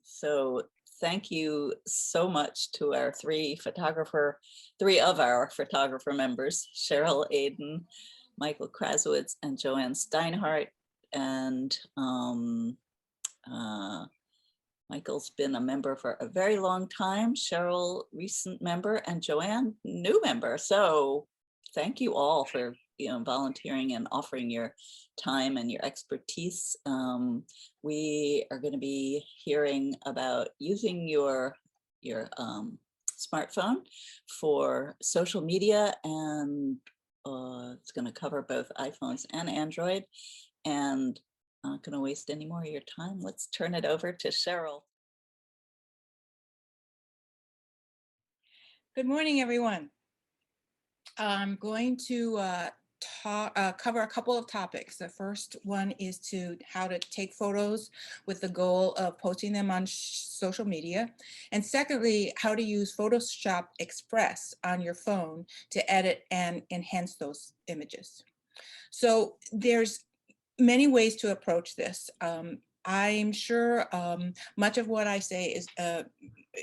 So thank you so much to our three of our photographer members, Cheryl Aden, Michael Krasowitz, and Joanne Steinhardt. And Michael's been a member for a very long time, Cheryl, recent member, and Joanne, new member. So thank you all for volunteering and offering your time and your expertise. We are going to be hearing about using your smartphone for social media, and it's going to cover both iPhones and Android. And I'm not going to waste any more of your time. Let's turn it over to Cheryl. Good morning, everyone. I'm going to cover a couple of topics. The first one is how to take photos with the goal of posting them on social media. And secondly, how to use Photoshop Express on your phone to edit and enhance those images. So there's many ways to approach this. I'm sure much of what I say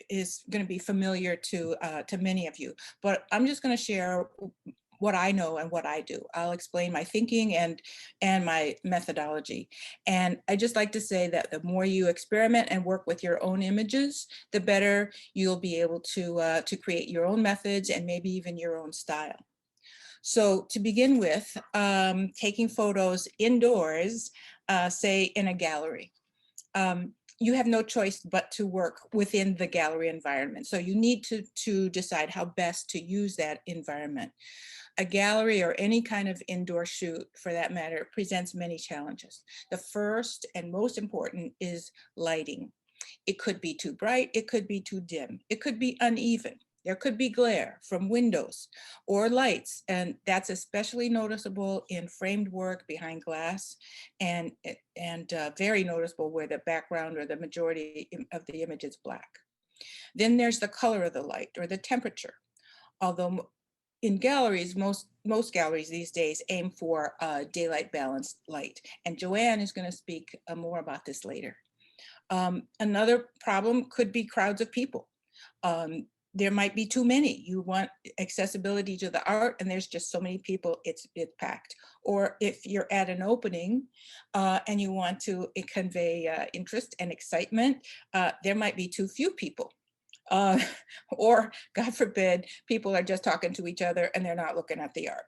is going to be familiar to many of you, but I'm just going to share what I know and what I do. I'll explain my thinking and my methodology. And I just like to say that the more you experiment and work with your own images, the better you'll be able to create your own methods and maybe even your own style. So to begin with, taking photos indoors, say in a gallery. You have no choice but to work within the gallery environment. So you need to decide how best to use that environment. A gallery or any kind of indoor shoot, for that matter, presents many challenges. The first and most important is lighting. It could be too bright, it could be too dim, it could be uneven. There could be glare from windows or lights, and that's especially noticeable in framed work behind glass, and very noticeable where the background or the majority of the image is black. Then there's the color of the light or the temperature. Although in galleries, most galleries these days aim for daylight balanced light, and Joanne is going to speak more about this later. Another problem could be crowds of people. There might be too many. You want accessibility to the art and there's just so many people, it's packed. Or if you're at an opening and you want to convey interest and excitement, there might be too few people. Or God forbid, people are just talking to each other and they're not looking at the art.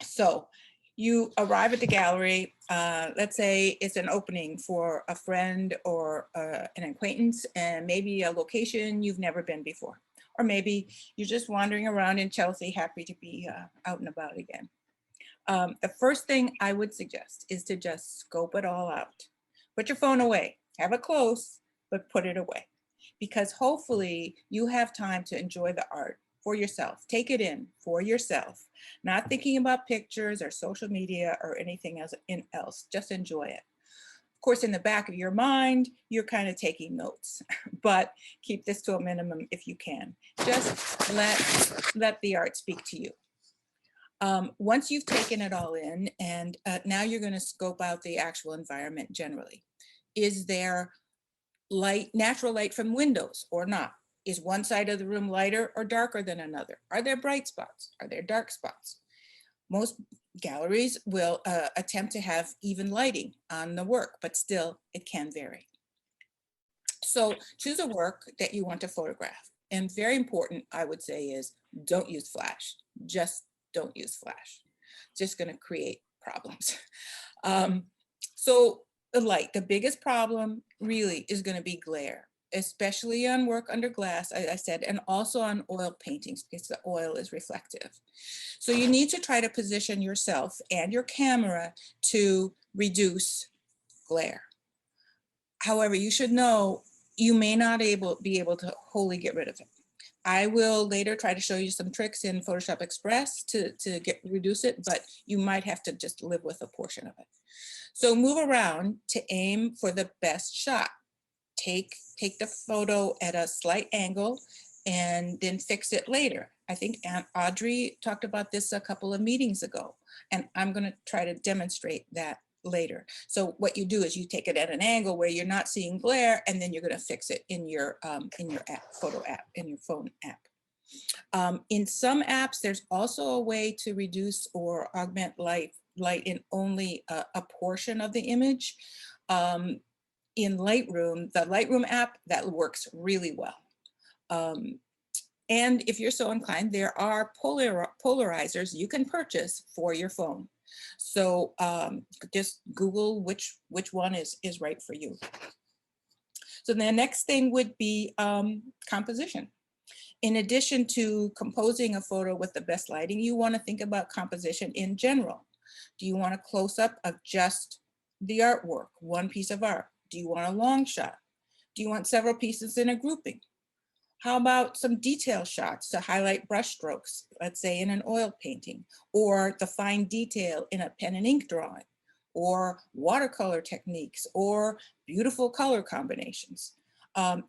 So you arrive at the gallery, let's say it's an opening for a friend or an acquaintance, and maybe a location you've never been before. Or maybe you're just wandering around in Chelsea, happy to be out and about again. The first thing I would suggest is to just scope it all out. Put your phone away, have it close, but put it away. Because hopefully you have time to enjoy the art for yourself. Take it in for yourself, not thinking about pictures or social media or anything else. Just enjoy it. Of course, in the back of your mind, you're kind of taking notes, but keep this to a minimum if you can. Just let the art speak to you. Once you've taken it all in, and now you're going to scope out the actual environment generally. Is there light, natural light from windows or not? Is one side of the room lighter or darker than another? Are there bright spots? Are there dark spots? Most galleries will attempt to have even lighting on the work, but still it can vary. So choose a work that you want to photograph. And very important, I would say, is don't use flash. Just don't use flash. It's just going to create problems. So the light, the biggest problem really is going to be glare, especially on work under glass, as I said, and also on oil paintings because the oil is reflective. So you need to try to position yourself and your camera to reduce glare. However, you should know you may not be able to wholly get rid of it. I will later try to show you some tricks in Photoshop Express to reduce it, but you might have to just live with a portion of it. So move around to aim for the best shot. Take the photo at a slight angle and then fix it later. I think Aunt Audrey talked about this a couple of meetings ago, and I'm going to try to demonstrate that later. So what you do is you take it at an angle where you're not seeing glare, and then you're going to fix it in your app, photo app, in your phone app. In some apps, there's also a way to reduce or augment light in only a portion of the image. In Lightroom, the Lightroom app, that works really well. And if you're so inclined, there are polarizers you can purchase for your phone. So just Google which one is right for you. So the next thing would be composition. In addition to composing a photo with the best lighting, you want to think about composition in general. Do you want a close-up of just the artwork, one piece of art? Do you want a long shot? Do you want several pieces in a grouping? How about some detail shots to highlight brush strokes, let's say in an oil painting, or the fine detail in a pen and ink drawing, or watercolor techniques, or beautiful color combinations?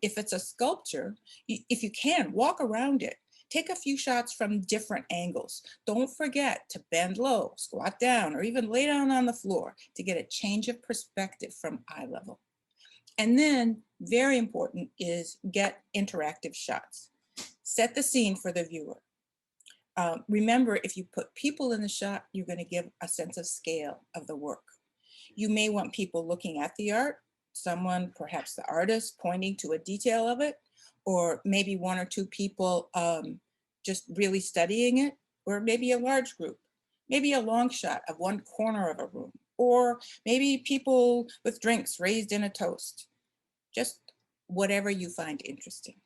If it's a sculpture, if you can, walk around it. Take a few shots from different angles. Don't forget to bend low, squat down, or even lay down on the floor to get a change of perspective from eye level. And then, very important, is get interactive shots. Set the scene for the viewer. Remember, if you put people in the shot, you're going to give a sense of scale of the work. You may want people looking at the art, someone, perhaps the artist, pointing to a detail of it, or maybe one or two people just really studying it, or maybe a large group, maybe a long shot of one corner of a room, or maybe people with drinks raised in a toast. Just whatever you find interesting.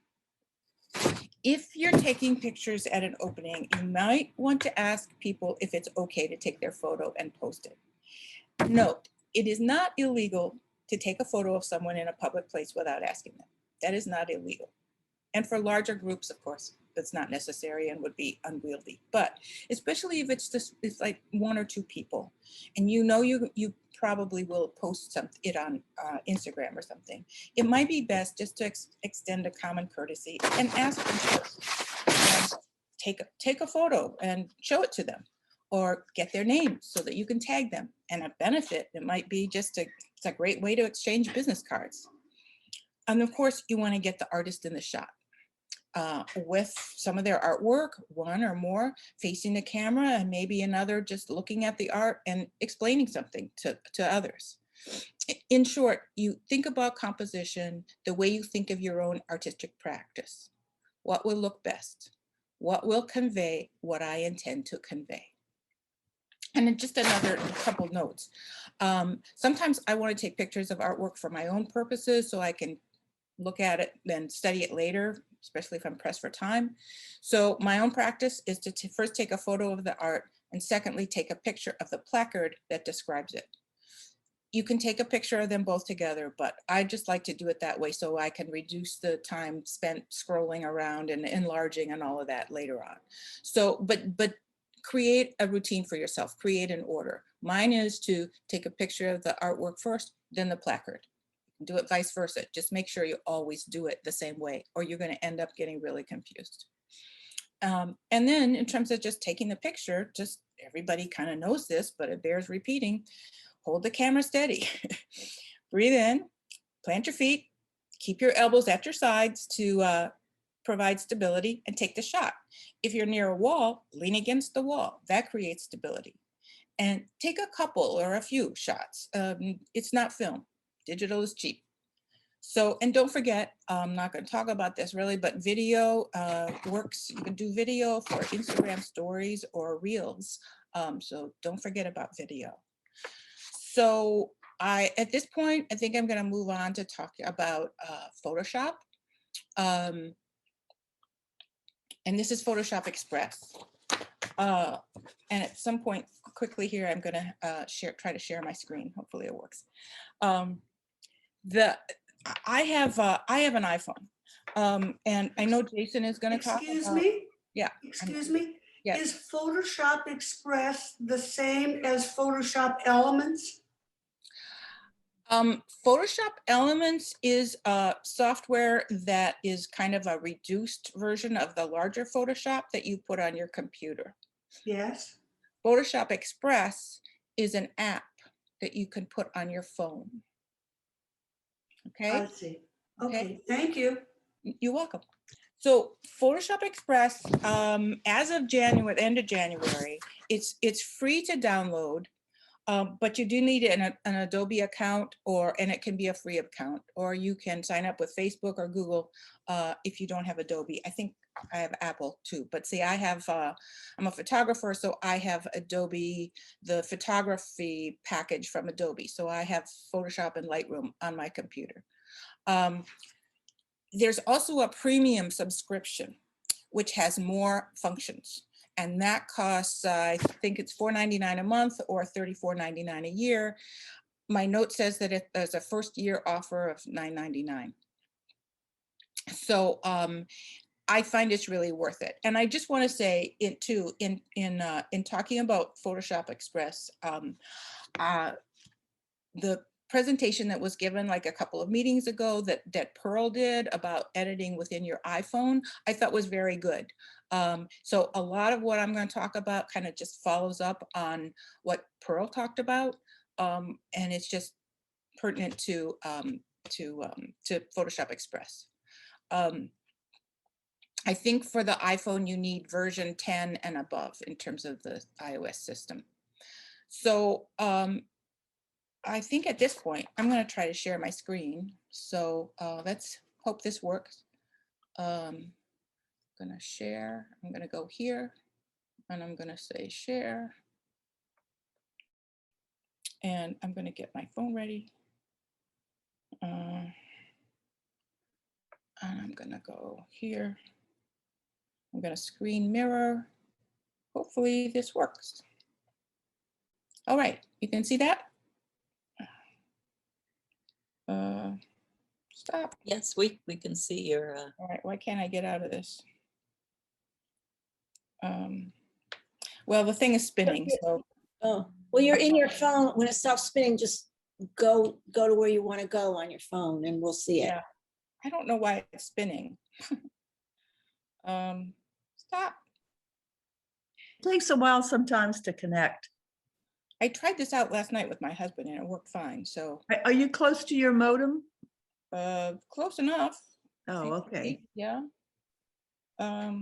If you're taking pictures at an opening, you might want to ask people if it's okay to take their photo and post it. Note, it is not illegal to take a photo of someone in a public place without asking them. That is not illegal. And for larger groups, of course, that's not necessary and would be unwieldy. But especially if it's like one or two people, and you know you probably will post it on Instagram or something, it might be best just to extend a common courtesy and ask them first. And take a photo and show it to them, or get their name so that you can tag them. And a benefit, it might be it's a great way to exchange business cards. And of course, you want to get the artist in the shot. With some of their artwork, one or more facing the camera, and maybe another just looking at the art and explaining something to others. In short, you think about composition the way you think of your own artistic practice. What will look best? What will convey what I intend to convey? And just another couple notes. Sometimes I want to take pictures of artwork for my own purposes so I can look at it and study it later, especially if I'm pressed for time. So my own practice is to first take a photo of the art, and secondly, take a picture of the placard that describes it. You can take a picture of them both together, but I just like to do it that way so I can reduce the time spent scrolling around and enlarging and all of that later on. So, but create a routine for yourself, create an order. Mine is to take a picture of the artwork first, then the placard. Do it vice versa. Just make sure you always do it the same way, or you're going to end up getting really confused. And then in terms of just taking the picture, just everybody kind of knows this, but it bears repeating. Hold the camera steady. Breathe in, plant your feet, keep your elbows at your sides to provide stability, and take the shot. If you're near a wall, lean against the wall. That creates stability. And take a couple or a few shots. It's not film. Digital is cheap. So, and don't forget, I'm not going to talk about this really, but video works. You can do video for Instagram stories or reels. So don't forget about video. So at this point, I think I'm going to move on to talk about Photoshop. And this is Photoshop Express. And at some point quickly here, I'm going to try to share my screen. Hopefully it works. I have an iPhone, and I know Jason is going to talk about. Excuse me? Yeah. Excuse me? Yes. Is Photoshop Express the same as Photoshop Elements? Photoshop Elements is software that is kind of a reduced version of the larger Photoshop that you put on your computer. Yes. Photoshop Express is an app that you can put on your phone. Okay. I see. Okay, thank you. You're welcome. So Photoshop Express, as of January, end of January, it's free to download, but you do need an Adobe account, and it can be a free account, or you can sign up with Facebook or Google if you don't have Adobe. I think I have Apple too, but see, I'm a photographer, so I have Adobe, the photography package from Adobe. So I have Photoshop and Lightroom on my computer. There's also a premium subscription, which has more functions. And that costs, I think it's $4.99 a month or $34.99 a year. My note says that there's a first year offer of $9.99. So I find it's really worth it. And I just want to say it too, in talking about Photoshop Express, the presentation that was given like a couple of meetings ago that Pearl did about editing within your iPhone, I thought was very good. So a lot of what I'm going to talk about kind of just follows up on what Pearl talked about, and it's just pertinent to Photoshop Express. I think for the iPhone you need version 10 and above in terms of the iOS system. So I think at this point, I'm going to try to share my screen. So let's hope this works. I'm going to share. I'm going to go here and I'm going to say share. And I'm going to get my phone ready. And I'm going to go here. I'm going to screen mirror. Hopefully this works. All right, you can see that? Stop. Yes, we can see your. All right, why can't I get out of this? Well, the thing is spinning, so. Oh, well, you're in your phone. When it stops spinning, just go to where you want to go on your phone and we'll see it. Yeah, I don't know why it's spinning. Stop. It takes a while sometimes to connect. I tried this out last night with my husband and it worked fine. So Are you close to your modem? close enough. Oh, okay. Yeah. Well,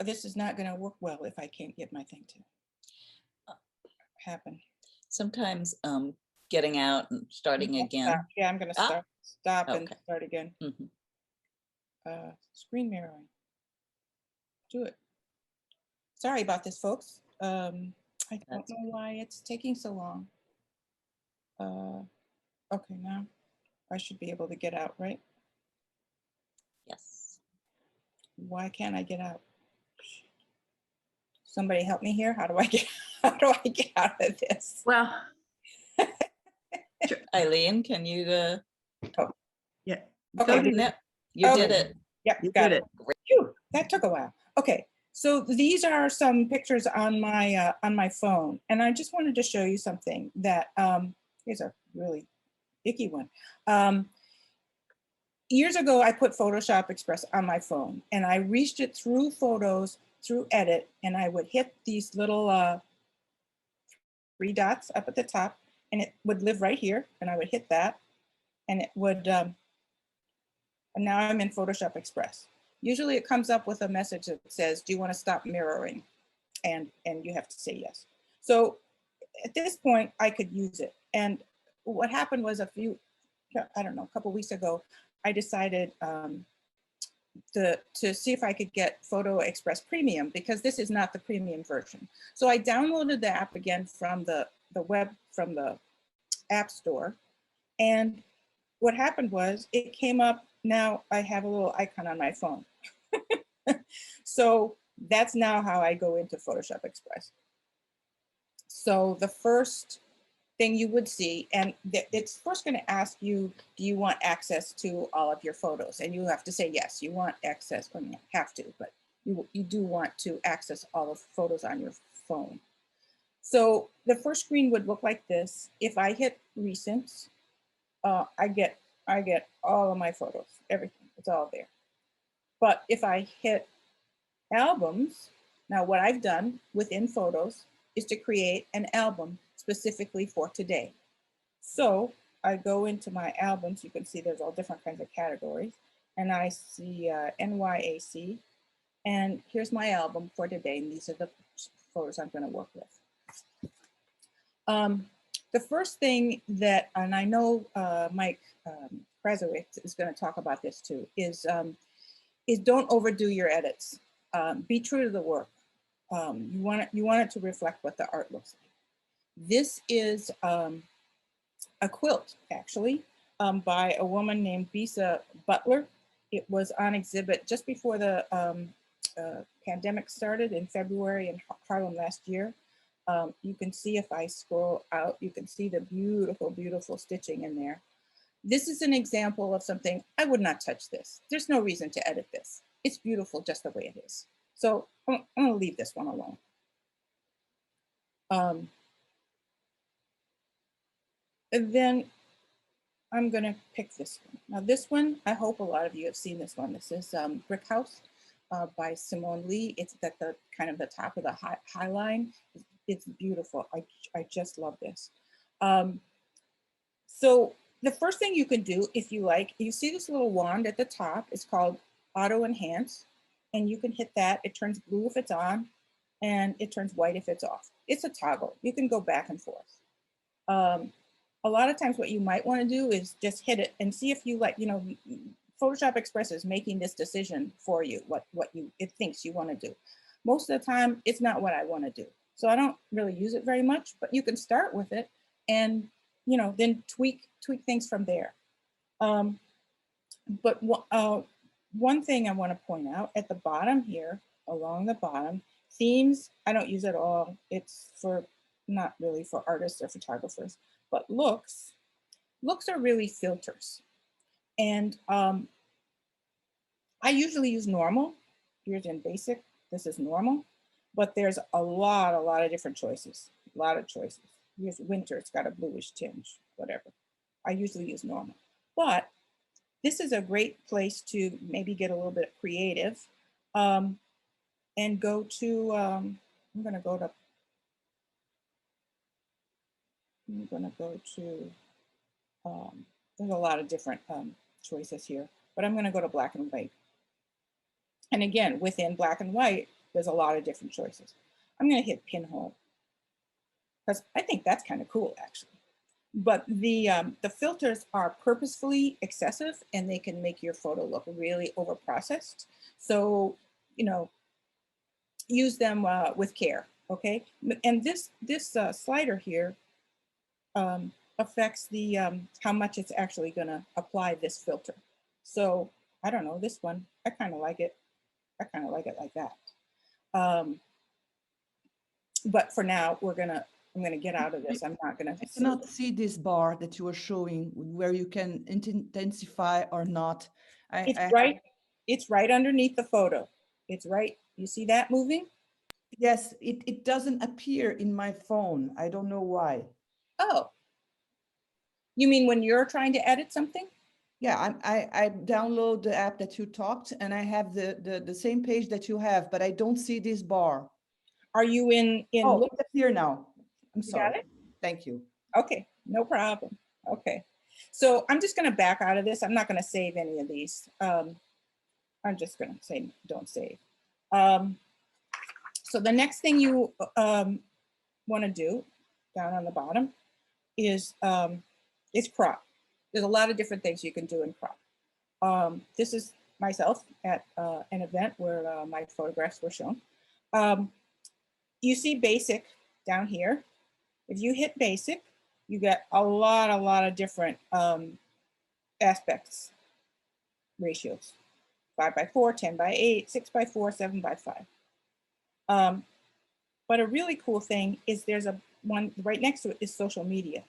this is not going to work well if I can't get my thing to happen. Sometimes getting out and starting again. Stop. Yeah, I'm going to stop and okay. start again. Screen mirroring. Do it. Sorry about this, folks. I don't know why it's taking so long. Okay, now I should be able to get out, right? Yes. Why can't I get out? Somebody help me here. How do I get out of this? Well, Eileen, can you? yeah. Okay, You did it. Yep, You got did it. Phew, that took a while. Okay, so these are some pictures on my phone, and I just wanted to show you something that here's a really icky one. Years ago, I put Photoshop Express on my phone, and I reached it through Photos, through Edit, and I would hit these little 3 dots up at the top, and it would live right here, and I would hit that, and it would. And now I'm in Photoshop Express. Usually it comes up with a message that says, do you want to stop mirroring? And you have to say yes. So at this point, I could use it. And what happened was a couple weeks ago, I decided to see if I could get Photo Express Premium, because this is not the premium version. So I downloaded the app again from the App Store. And what happened was it came up. Now I have a little icon on my phone. So that's now how I go into Photoshop Express. So the first thing you would see, and it's first going to ask you, do you want access to all of your photos? And you have to say yes, you want access, or you have to, but you do want to access all of the photos on your phone. So the first screen would look like this. If I hit recent, I get all of my photos, everything, it's all there. But if I hit albums, now what I've done within Photos, is to create an album specifically for today. So I go into my albums. You can see there's all different kinds of categories. And I see NYAC. And here's my album for today. And these are the photos I'm going to work with. The first thing that, and I know Mike Krasowitz is going to talk about this too, is don't overdo your edits. Be true to the work. You want it to reflect what the art looks like. This is a quilt, actually, by a woman named Vsco Butler. It was on exhibit just before the pandemic started in February in Harlem last year. You can see if I scroll out, you can see the beautiful, beautiful stitching in there. This is an example of something, I would not touch this. There's no reason to edit this. It's beautiful just the way it is. So I'm gonna leave this one alone. And then I'm gonna pick this one. Now this one, I hope a lot of you have seen this one. This is Brick House by Simone Lee. It's at the kind of the top of the high line. It's beautiful. I just love this. So the first thing you can do, if you like, you see this little wand at the top. It's called Auto Enhance, and you can hit that. It turns blue if it's on, and it turns white if it's off. It's a toggle. You can go back and forth. A lot of times what you might want to do is just hit it and see if you like, Photoshop Express is making this decision for you, what it thinks you want to do. Most of the time, it's not what I want to do. So I don't really use it very much, but you can start with it and, then tweak things from there. But one thing I want to point out at the bottom here, along the bottom, themes, I don't use at all. It's not really for artists or photographers, but looks are really filters. And I usually use normal. Here's in basic, this is normal, but there's a lot of different choices, a lot of choices. Here's winter, it's got a bluish tinge, whatever. I usually use normal, but this is a great place to maybe get a little bit creative and go to, I'm gonna go to, there's a lot of different choices here, but I'm gonna go to black and white. And again, within black and white, there's a lot of different choices. I'm gonna hit pinhole because I think that's kind of cool actually. But the filters are purposefully excessive and they can make your photo look really over-processed. So, use them with care, okay? And this slider here affects the how much it's actually gonna apply this filter. So I don't know, this one, I kind of like it. I kind of like it like that. But for now, I'm gonna get out of this. I'm not gonna. I cannot see this bar that you are showing where you can intensify or not. It's right underneath the photo. It's right. You see that moving? Yes, it doesn't appear in my phone. I don't know why. Oh. You mean when you're trying to edit something? Yeah, I download the app that you talked and I have the same page that you have, but I don't see this bar. Are you in Oh, look? it's here now. I'm sorry. Got it? Thank you. Okay, no problem. Okay. So I'm just going to back out of this. I'm not going to save any of these. I'm just going to say don't save. So the next thing you want to do down on the bottom is crop. There's a lot of different things you can do in crop. This is myself at an event where my photographs were shown. You see basic down here. If you hit basic, you get a lot of different aspects, ratios, 5:4, 10:8, 6:4, 7:5. But a really cool thing is there's one right next to it is social media.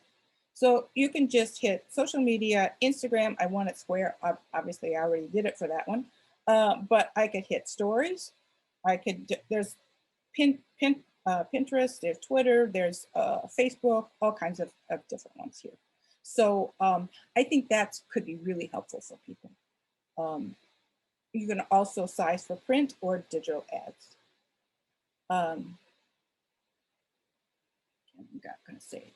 So you can just hit social media, Instagram, I want it square. Obviously I already did it for that one. But I could hit stories. There's Pinterest, there's Twitter, there's Facebook, all kinds of different ones here. So I think that could be really helpful for people. You can also size for print or digital ads. not going to save.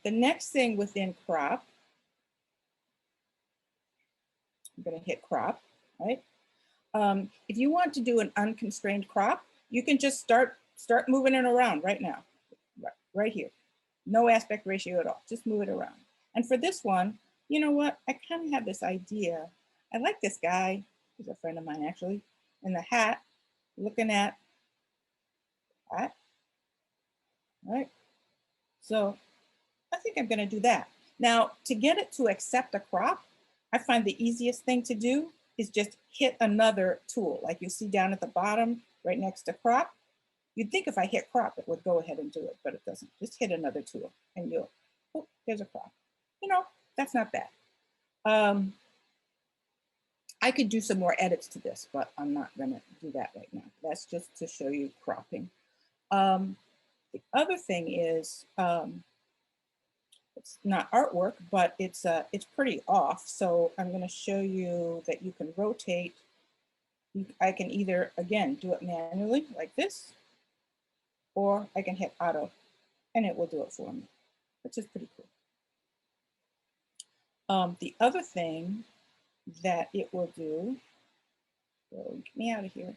The next thing within crop, I'm going to hit crop, right? If you want to do an unconstrained crop, you can just start moving it around right now, right here. No aspect ratio at all, just move it around. And for this one, you know what? I kind of have this idea. I like this guy, he's a friend of mine actually, in the hat, looking at that, right? So I think I'm gonna do that. Now, to get it to accept a crop, I find the easiest thing to do is just hit another tool. Like you see down at the bottom, right next to crop. You'd think if I hit crop, it would go ahead and do it, but it doesn't. Just hit another tool and you'll, oh, there's a crop. You know, that's not bad. I could do some more edits to this, but I'm not gonna do that right now. That's just to show you cropping. The other thing is, it's not artwork, but it's pretty off. So I'm going to show you that you can rotate. I can either, again, do it manually like this, or I can hit auto and it will do it for me, which is pretty cool. The other thing that it will do, so get me out of here.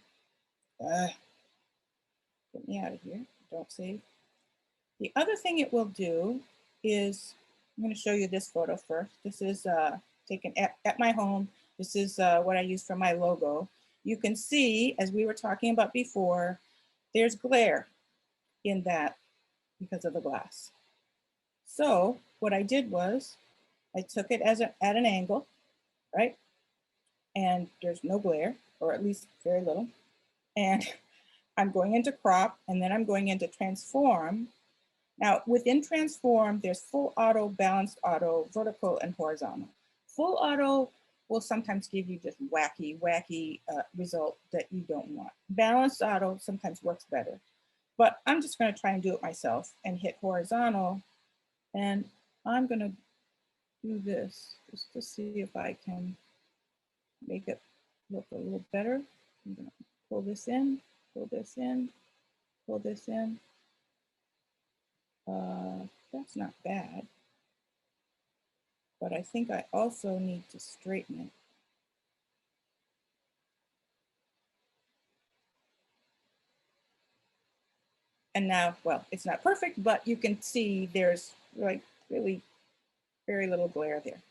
Get me out of here, don't save. The other thing it will do is, I'm going to show you this photo first. This is taken at my home. This is what I use for my logo. You can see, as we were talking about before, there's glare in that because of the glass. So what I did was I took it as at an angle, right? And there's no glare, or at least very little. And I'm going into crop, and then I'm going into transform. Now within transform, there's full auto, balanced auto, vertical, and horizontal. Full auto will sometimes give you just wacky result that you don't want. Balanced auto sometimes works better, but I'm just going to try and do it myself and hit horizontal. And I'm going to do this just to see if I can make it look a little better. I'm going to pull this in, pull this in, pull this in. That's not bad, but I think I also need to straighten it. And now, well, it's not perfect, but you can see there's like really very little glare there.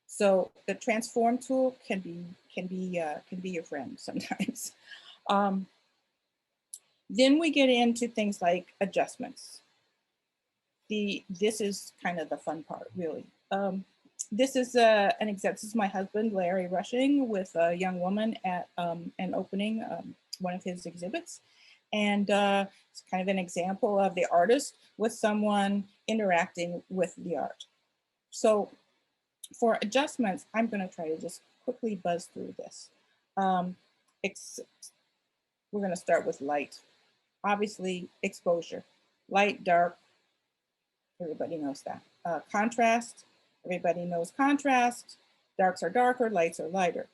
So the transform tool can be your friend sometimes. Then we get into things like adjustments. This is kind of the fun part, really. This is an example. This is my husband, Larry, Rushing with a young woman at an opening, one of his exhibits. And it's kind of an example of the artist with someone interacting with the art. So for adjustments, I'm going to try to just quickly buzz through this. We're going to start with light. Obviously, exposure. Light, dark, everybody knows that. Contrast, everybody knows contrast. Darks are darker, lights are lighter.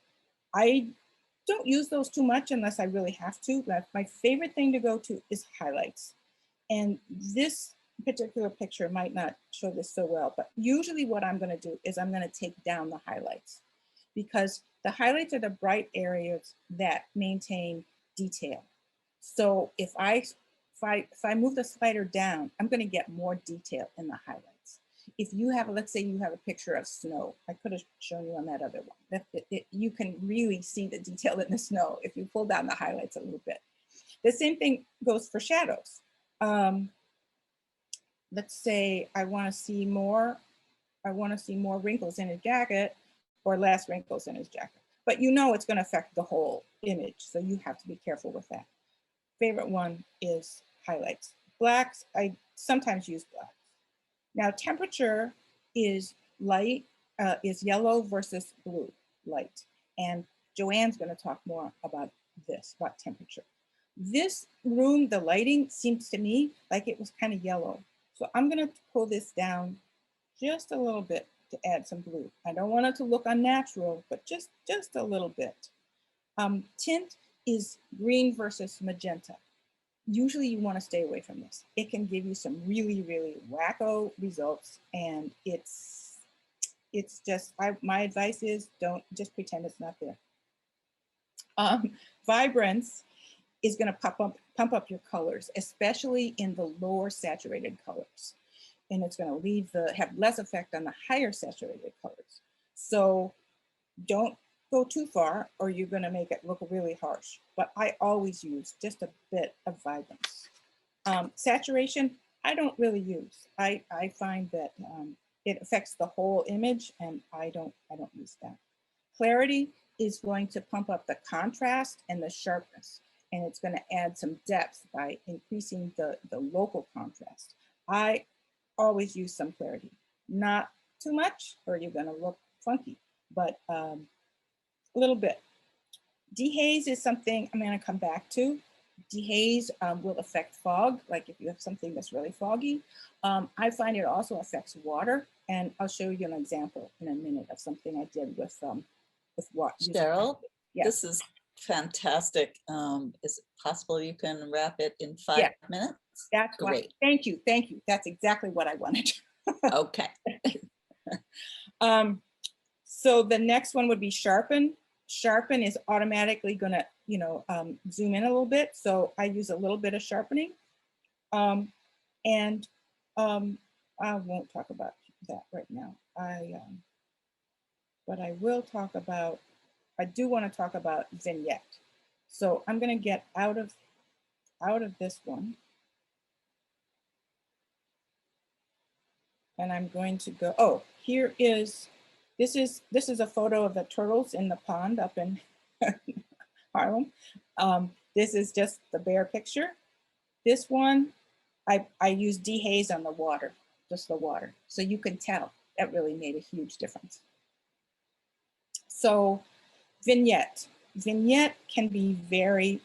I don't use those too much unless I really have to, but my favorite thing to go to is highlights. And this particular picture might not show this so well, but usually what I'm going to do is I'm going to take down the highlights, because the highlights are the bright areas that maintain detail. So if I move the slider down, I'm going to get more detail in the highlights. If you have, let's say you have a picture of snow, I could have shown you on that other one. You can really see the detail in the snow if you pull down the highlights a little bit. The same thing goes for shadows. Let's say I want to see more wrinkles in his jacket or less wrinkles in his jacket. But you know it's going to affect the whole image, so you have to be careful with that. Favorite one is highlights. Blacks, I sometimes use blacks. Now temperature is light, is yellow versus blue light. And Joanne's going to talk more about this, about temperature. This room, the lighting seems to me like it was kind of yellow. So I'm going to pull this down just a little bit to add some blue. I don't want it to look unnatural, but just a little bit. Tint is green versus magenta. usually you want to stay away from this. It can give you some really, really wacko results, and it's just, my advice is don't just pretend it's not there. Vibrance is going to pump up your colors, especially in the lower saturated colors. And it's going to have less effect on the higher saturated colors. So don't go too far or you're going to make it look really harsh. But I always use just a bit of vibrance. Saturation, I don't really use. I find that it affects the whole image, and I don't use that. Clarity is going to pump up the contrast and the sharpness, and it's going to add some depth by increasing the local contrast. I always use some clarity, not too much or you're going to look funky, but a little bit. Dehaze is something I'm going to come back to. Dehaze will affect fog, like if you have something that's really foggy. I find it also affects water, and I'll show you an example in a minute of something I did with water. Cheryl, yes. This is fantastic. Is it possible you can wrap it in 5 minutes? That's great. Thank you. Thank you. That's exactly what I wanted. Okay. So the next one would be Sharpen. Sharpen is automatically going to, zoom in a little bit. So I use a little bit of sharpening. I won't talk about that right now. But I will talk about, I do want to talk about Vignette. So I'm going to get out of this one. And I'm going to go, oh, here is, this is a photo of the turtles in the pond up in Harlem. This is just the bare picture. This one, I use dehaze on the water, just the water. So you can tell that really made a huge difference. So Vignette. Vignette can be very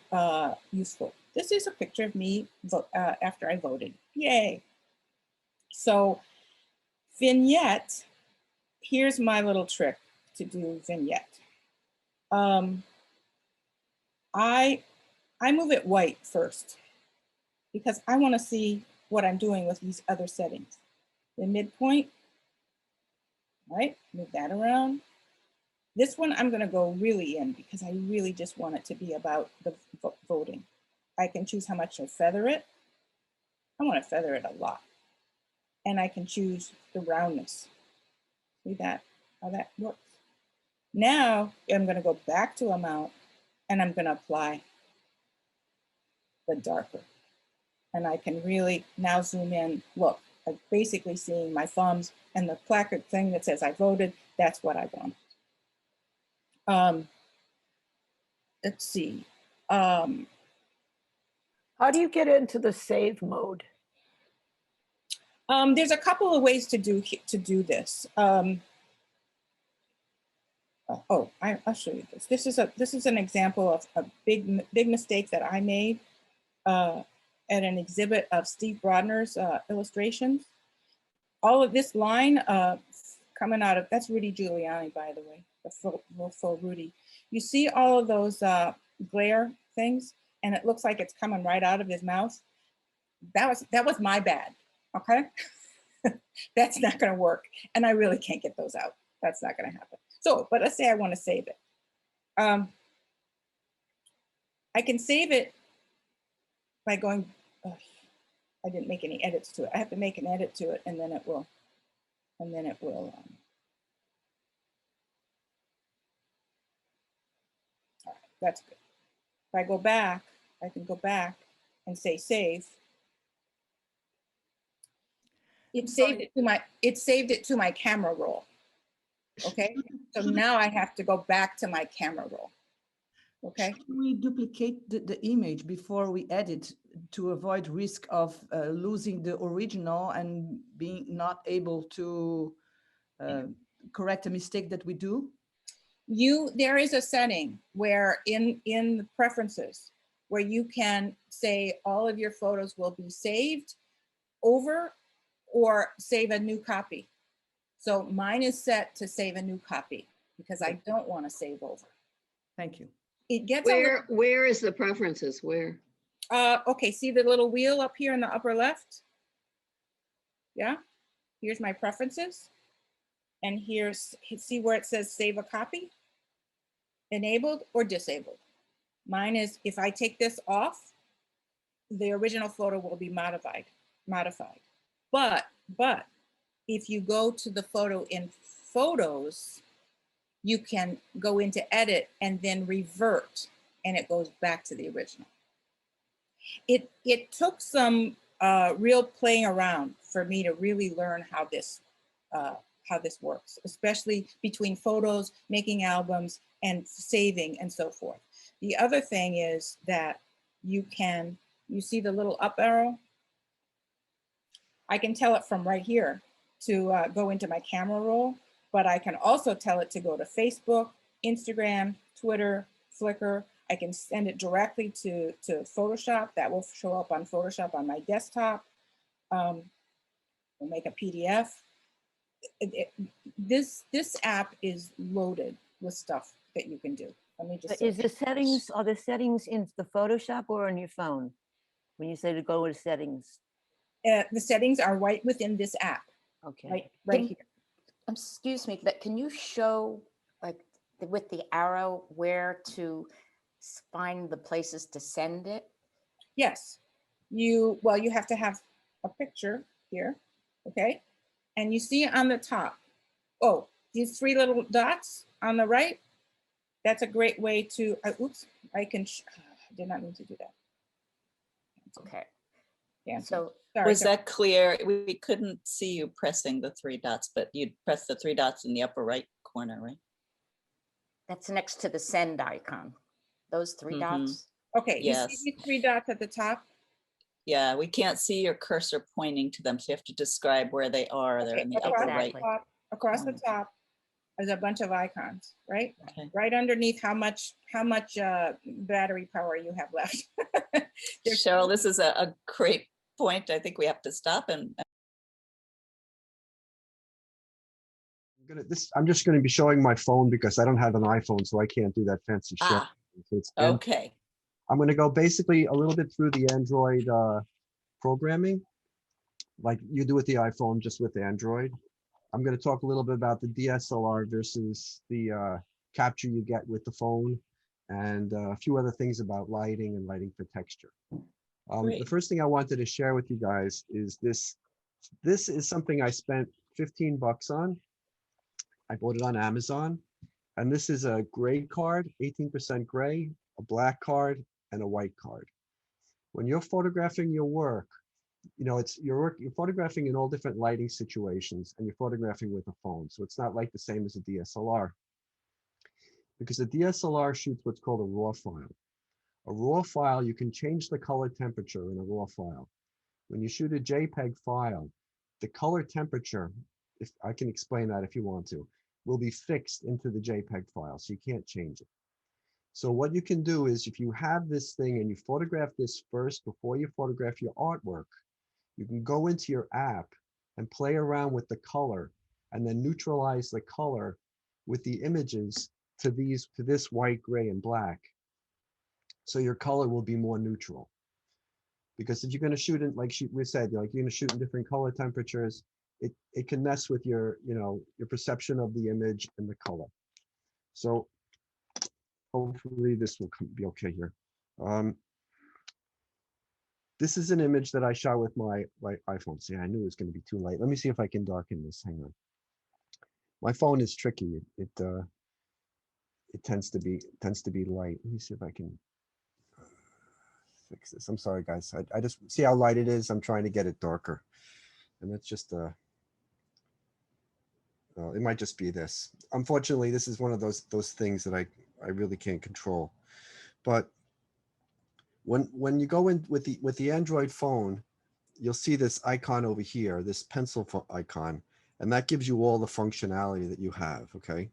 useful. This is a picture of me after I voted. Yay. So Vignette, here's my little trick to do Vignette. I move it white first because I want to see what I'm doing with these other settings. The midpoint, right? Move that around. This one I'm going to go really in because I really just want it to be about the voting. I can choose how much to feather it. I want to feather it a lot. And I can choose the roundness. See that, how that works. Now I'm going to go back to amount and I'm going to apply the darker. And I can really now zoom in. Look, I'm basically seeing my thumbs and the placard thing that says I voted. That's what I want. Let's see. How do you get into the save mode? There's a couple of ways to do this. I'll show you this. This is an example of a big mistake that I made at an exhibit of Steve Brodner's illustrations. All of this line coming out of, that's Rudy Giuliani, by the way, the full Rudy. You see all of those glare things, and it looks like it's coming right out of his mouth. That was my bad. Okay, that's not going to work, and I really can't get those out. That's not going to happen. So, but let's say I want to save it. I can save it by going. I didn't make any edits to it. I have to make an edit to it, and then it will. All right, that's good. If I go back, I can go back and say save. It saved it to my camera roll. Okay, so now I have to go back to my camera roll. Okay. Should we duplicate the image before we edit to avoid risk of losing the original and being not able to correct a mistake that we do? There is a setting where in the preferences where you can say all of your photos will be saved over or save a new copy. So mine is set to save a new copy because I don't want to save over. Thank you. It gets where is the preferences? Where? Okay, see the little wheel up here in the upper left? Yeah, here's my preferences. And here's, see where it says save a copy? Enabled or disabled? Mine is, if I take this off, the original photo will be modified. But if you go to the photo in Photos, you can go into edit and then revert, and it goes back to the original. It took some real playing around for me to really learn how this works, especially between photos, making albums, and saving and so forth. The other thing is that you see the little up arrow? I can tell it from right here to go into my camera roll, but I can also tell it to go to Facebook, Instagram, Twitter, Flickr. I can send it directly to Photoshop. That will show up on Photoshop on my desktop. We'll make a PDF. This app is loaded with stuff that you can do. Let me just. Are the settings in the Photoshop or on your phone? When you say to go to settings. The settings are right within this app. Okay. Right here. Excuse me, but can you show, like, with the arrow where to find the places to send it? Yes. You have to have a picture here, okay? And you see on the top, oh, these three little dots on the right, that's a great way to, oops, I did not mean to do that. Okay. Yeah. So Was that clear? We couldn't see you pressing the three dots, but you'd press the three dots in the upper right corner, right? that's next to the send icon. Those three dots. Okay, Yes. you see these three dots at the top? Yeah, we can't see your cursor pointing to them, so you have to describe where they are. They're in the upper right. Across the top, there's a bunch of icons, right? Okay. Right underneath how much battery power you have left. Cheryl, this is a great point. I think we have to stop and I'm just going to be showing my phone because I don't have an iPhone, so I can't do that fancy shit. okay. I'm going to go basically a little bit through the Android programming, like you do with the iPhone, just with Android. I'm going to talk a little bit about the DSLR versus the capture you get with the phone, and a few other things about lighting and lighting for texture. The first thing I wanted to share with you guys is this. This is something I spent 15 bucks on. I bought it on Amazon, and this is a gray card, 18% gray, a black card, and a white card. When you're photographing your work, you know, you're photographing in all different lighting situations, and you're photographing with a phone. So it's not like the same as a DSLR, because a DSLR shoots what's called a raw file. A raw file, you can change the color temperature in a raw file. When you shoot a JPEG file, the color temperature, if I can explain that if you want to, will be fixed into the JPEG file, so you can't change it. So what you can do is, if you have this thing and you photograph this first before you photograph your artwork, you can go into your app and play around with the color and then neutralize the color with the images to this white, gray, and black. So your color will be more neutral. Because if you're going to shoot in, like we said, like you're going to shoot in different color temperatures, it can mess with your, your perception of the image and the color. So hopefully this will be okay here. This is an image that I shot with my iPhone. See, I knew it was going to be too light. Let me see if I can darken this. Hang on. My phone is tricky. It tends to be light. Let me see if I can fix this. I'm sorry, guys. I just see how light it is. I'm trying to get it darker, and that's just it might just be this. Unfortunately, this is one of those things that I really can't control. But when you go in with the Android phone, you'll see this icon over here, this pencil icon, and that gives you all the functionality that you have. Okay.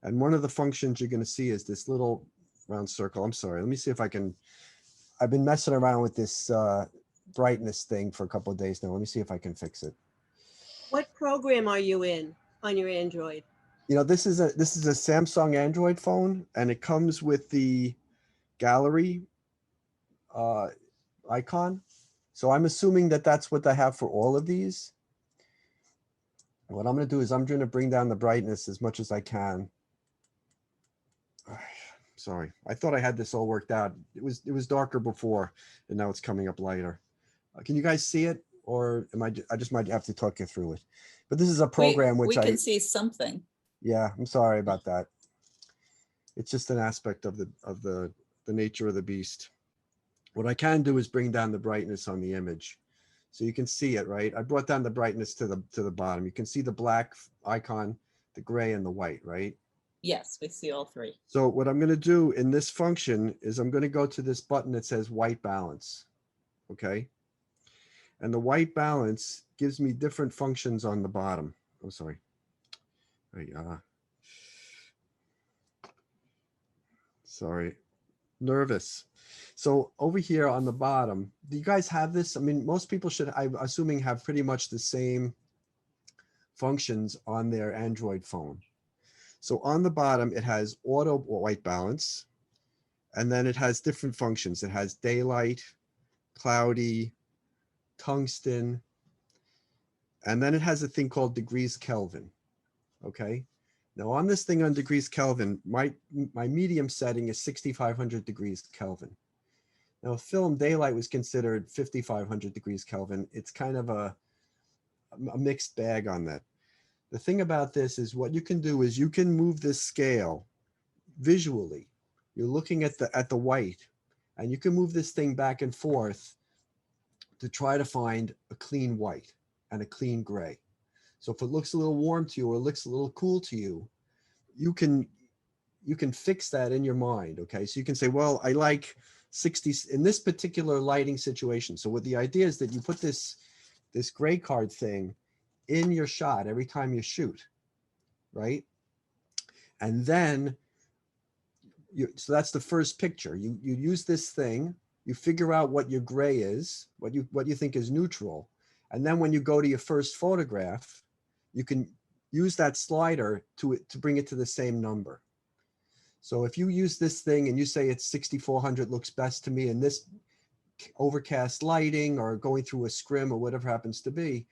And one of the functions you're going to see is this little round circle. I'm sorry. Let me see if I can. I've been messing around with this brightness thing for a couple of days now. Let me see if I can fix it. What program are you in on your Android? This is a Samsung Android phone, and it comes with the gallery icon. So I'm assuming that that's what they have for all of these. And what I'm going to do is I'm going to bring down the brightness as much as I can. Sorry, I thought I had this all worked out. It was darker before, and now it's coming up lighter. Can you guys see it, or am I just might have to talk you through it? But this is a program We which can see something. yeah, I'm sorry about that. It's just an aspect of the nature of the beast. What I can do is bring down the brightness on the image, so you can see it, right? I brought down the brightness to the bottom. You can see the black icon, the gray, and the white, right? Yes, we see all three. So what I'm going to do in this function is I'm going to go to this button that says white balance. Okay. And the white balance gives me different functions on the bottom. Oh, sorry. Sorry. Nervous. So over here on the bottom, do you guys have this? I mean, most people should, I'm assuming, have pretty much the same functions on their Android phone. So on the bottom, it has auto white balance, and then it has different functions. It has daylight, cloudy, tungsten, and then it has a thing called degrees Kelvin. Okay. Now on this thing on degrees Kelvin, my medium setting is 6,500 degrees Kelvin. Now film daylight was considered 5,500 degrees Kelvin. It's kind of a mixed bag on that. The thing about this is what you can do is you can move this scale visually. You're looking at the white, and you can move this thing back and forth to try to find a clean white and a clean gray. So if it looks a little warm to you or looks a little cool to you, you can fix that in your mind. Okay, so you can say, well, I like 60 in this particular lighting situation. So what the idea is that you put this gray card thing in your shot every time you shoot, right? And then so that's the first picture. You use this thing, you figure out what your gray is, what you think is neutral, and then when you go to your first photograph, you can use that slider to bring it to the same number. So if you use this thing and you say it's 6,400 looks best to me in this overcast lighting or going through a scrim or whatever happens to be,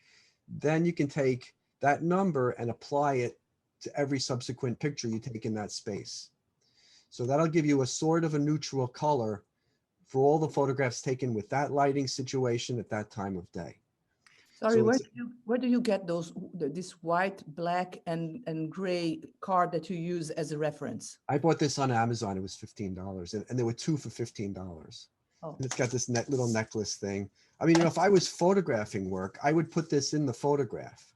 then you can take that number and apply it to every subsequent picture you take in that space. So that'll give you a sort of a neutral color for all the photographs taken with that lighting situation at that time of day. Sorry, So where do you get this white, black, and gray card that you use as a reference? I bought this on Amazon. It was $15, and there were two for $15. Oh. And it's got this little necklace thing. I mean, if I was photographing work, I would put this in the photograph.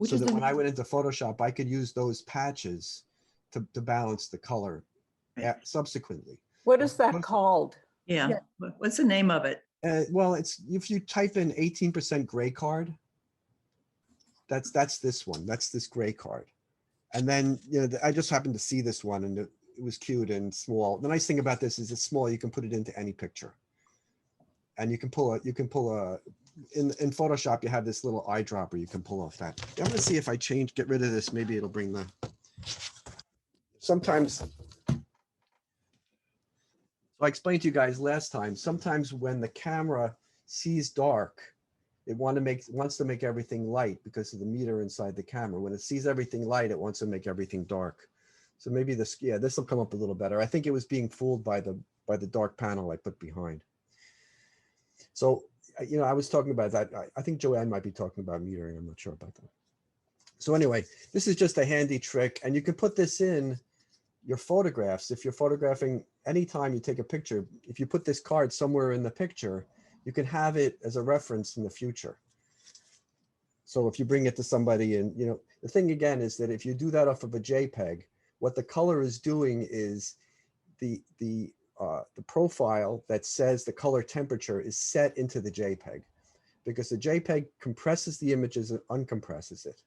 So that when I went into Photoshop, I could use those patches to balance the color subsequently. What is that called? Yeah. What's the name of it? Well, it's if you type in 18% gray card, that's this one. That's this gray card. And then, you know, I just happened to see this one and it was cute and small. The nice thing about this is it's small. You can put it into any picture. And you can pull in Photoshop, you have this little eyedropper. You can pull off that. I'm going to see if I get rid of this. Maybe it'll bring sometimes. So I explained to you guys last time, sometimes when the camera sees dark, it wants to make everything light because of the meter inside the camera. When it sees everything light, it wants to make everything dark. So maybe this will come up a little better. I think it was being fooled by the dark panel I put behind. So, you know, I was talking about that. I think Joanne might be talking about metering. I'm not sure about that. So anyway, this is just a handy trick, and you can put this in your photographs. If you're photographing, anytime you take a picture, if you put this card somewhere in the picture, you can have it as a reference in the future. So if you bring it to somebody, and you know, the thing again is that if you do that off of a JPEG, what the color is doing is the profile that says the color temperature is set into the JPEG, because the JPEG compresses the images and uncompresses it.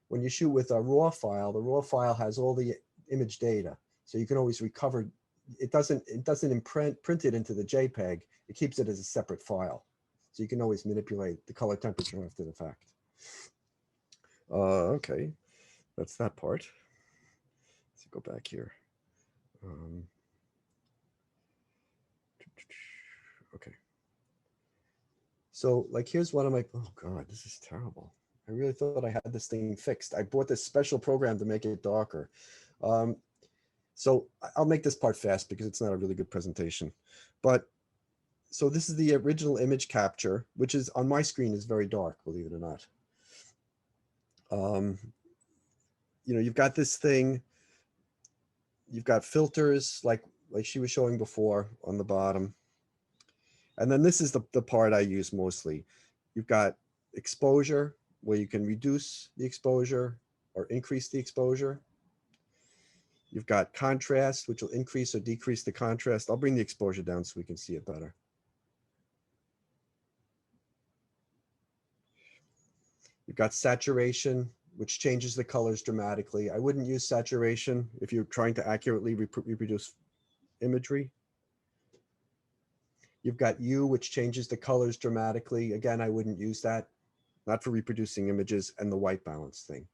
When you shoot with a raw file, the raw file has all the image data, so you can always recover. It doesn't print it into the JPEG. It keeps it as a separate file, so you can always manipulate the color temperature after the fact. Okay, that's that part. Let's go back here. Okay. So like, here's one of my, oh God, this is terrible. I really thought I had this thing fixed. I bought this special program to make it darker. So I'll make this part fast because it's not a really good presentation. But so this is the original image capture, which is on my screen is very dark, believe it or not. You know, you've got this thing, you've got filters like she was showing before on the bottom. And then this is the part I use mostly. You've got exposure, where you can reduce the exposure or increase the exposure. You've got contrast, which will increase or decrease the contrast. I'll bring the exposure down so we can see it better. You've got saturation, which changes the colors dramatically. I wouldn't use saturation if you're trying to accurately reproduce imagery. You've got U, which changes the colors dramatically. Again, I wouldn't use that, not for reproducing images, and the white balance thing.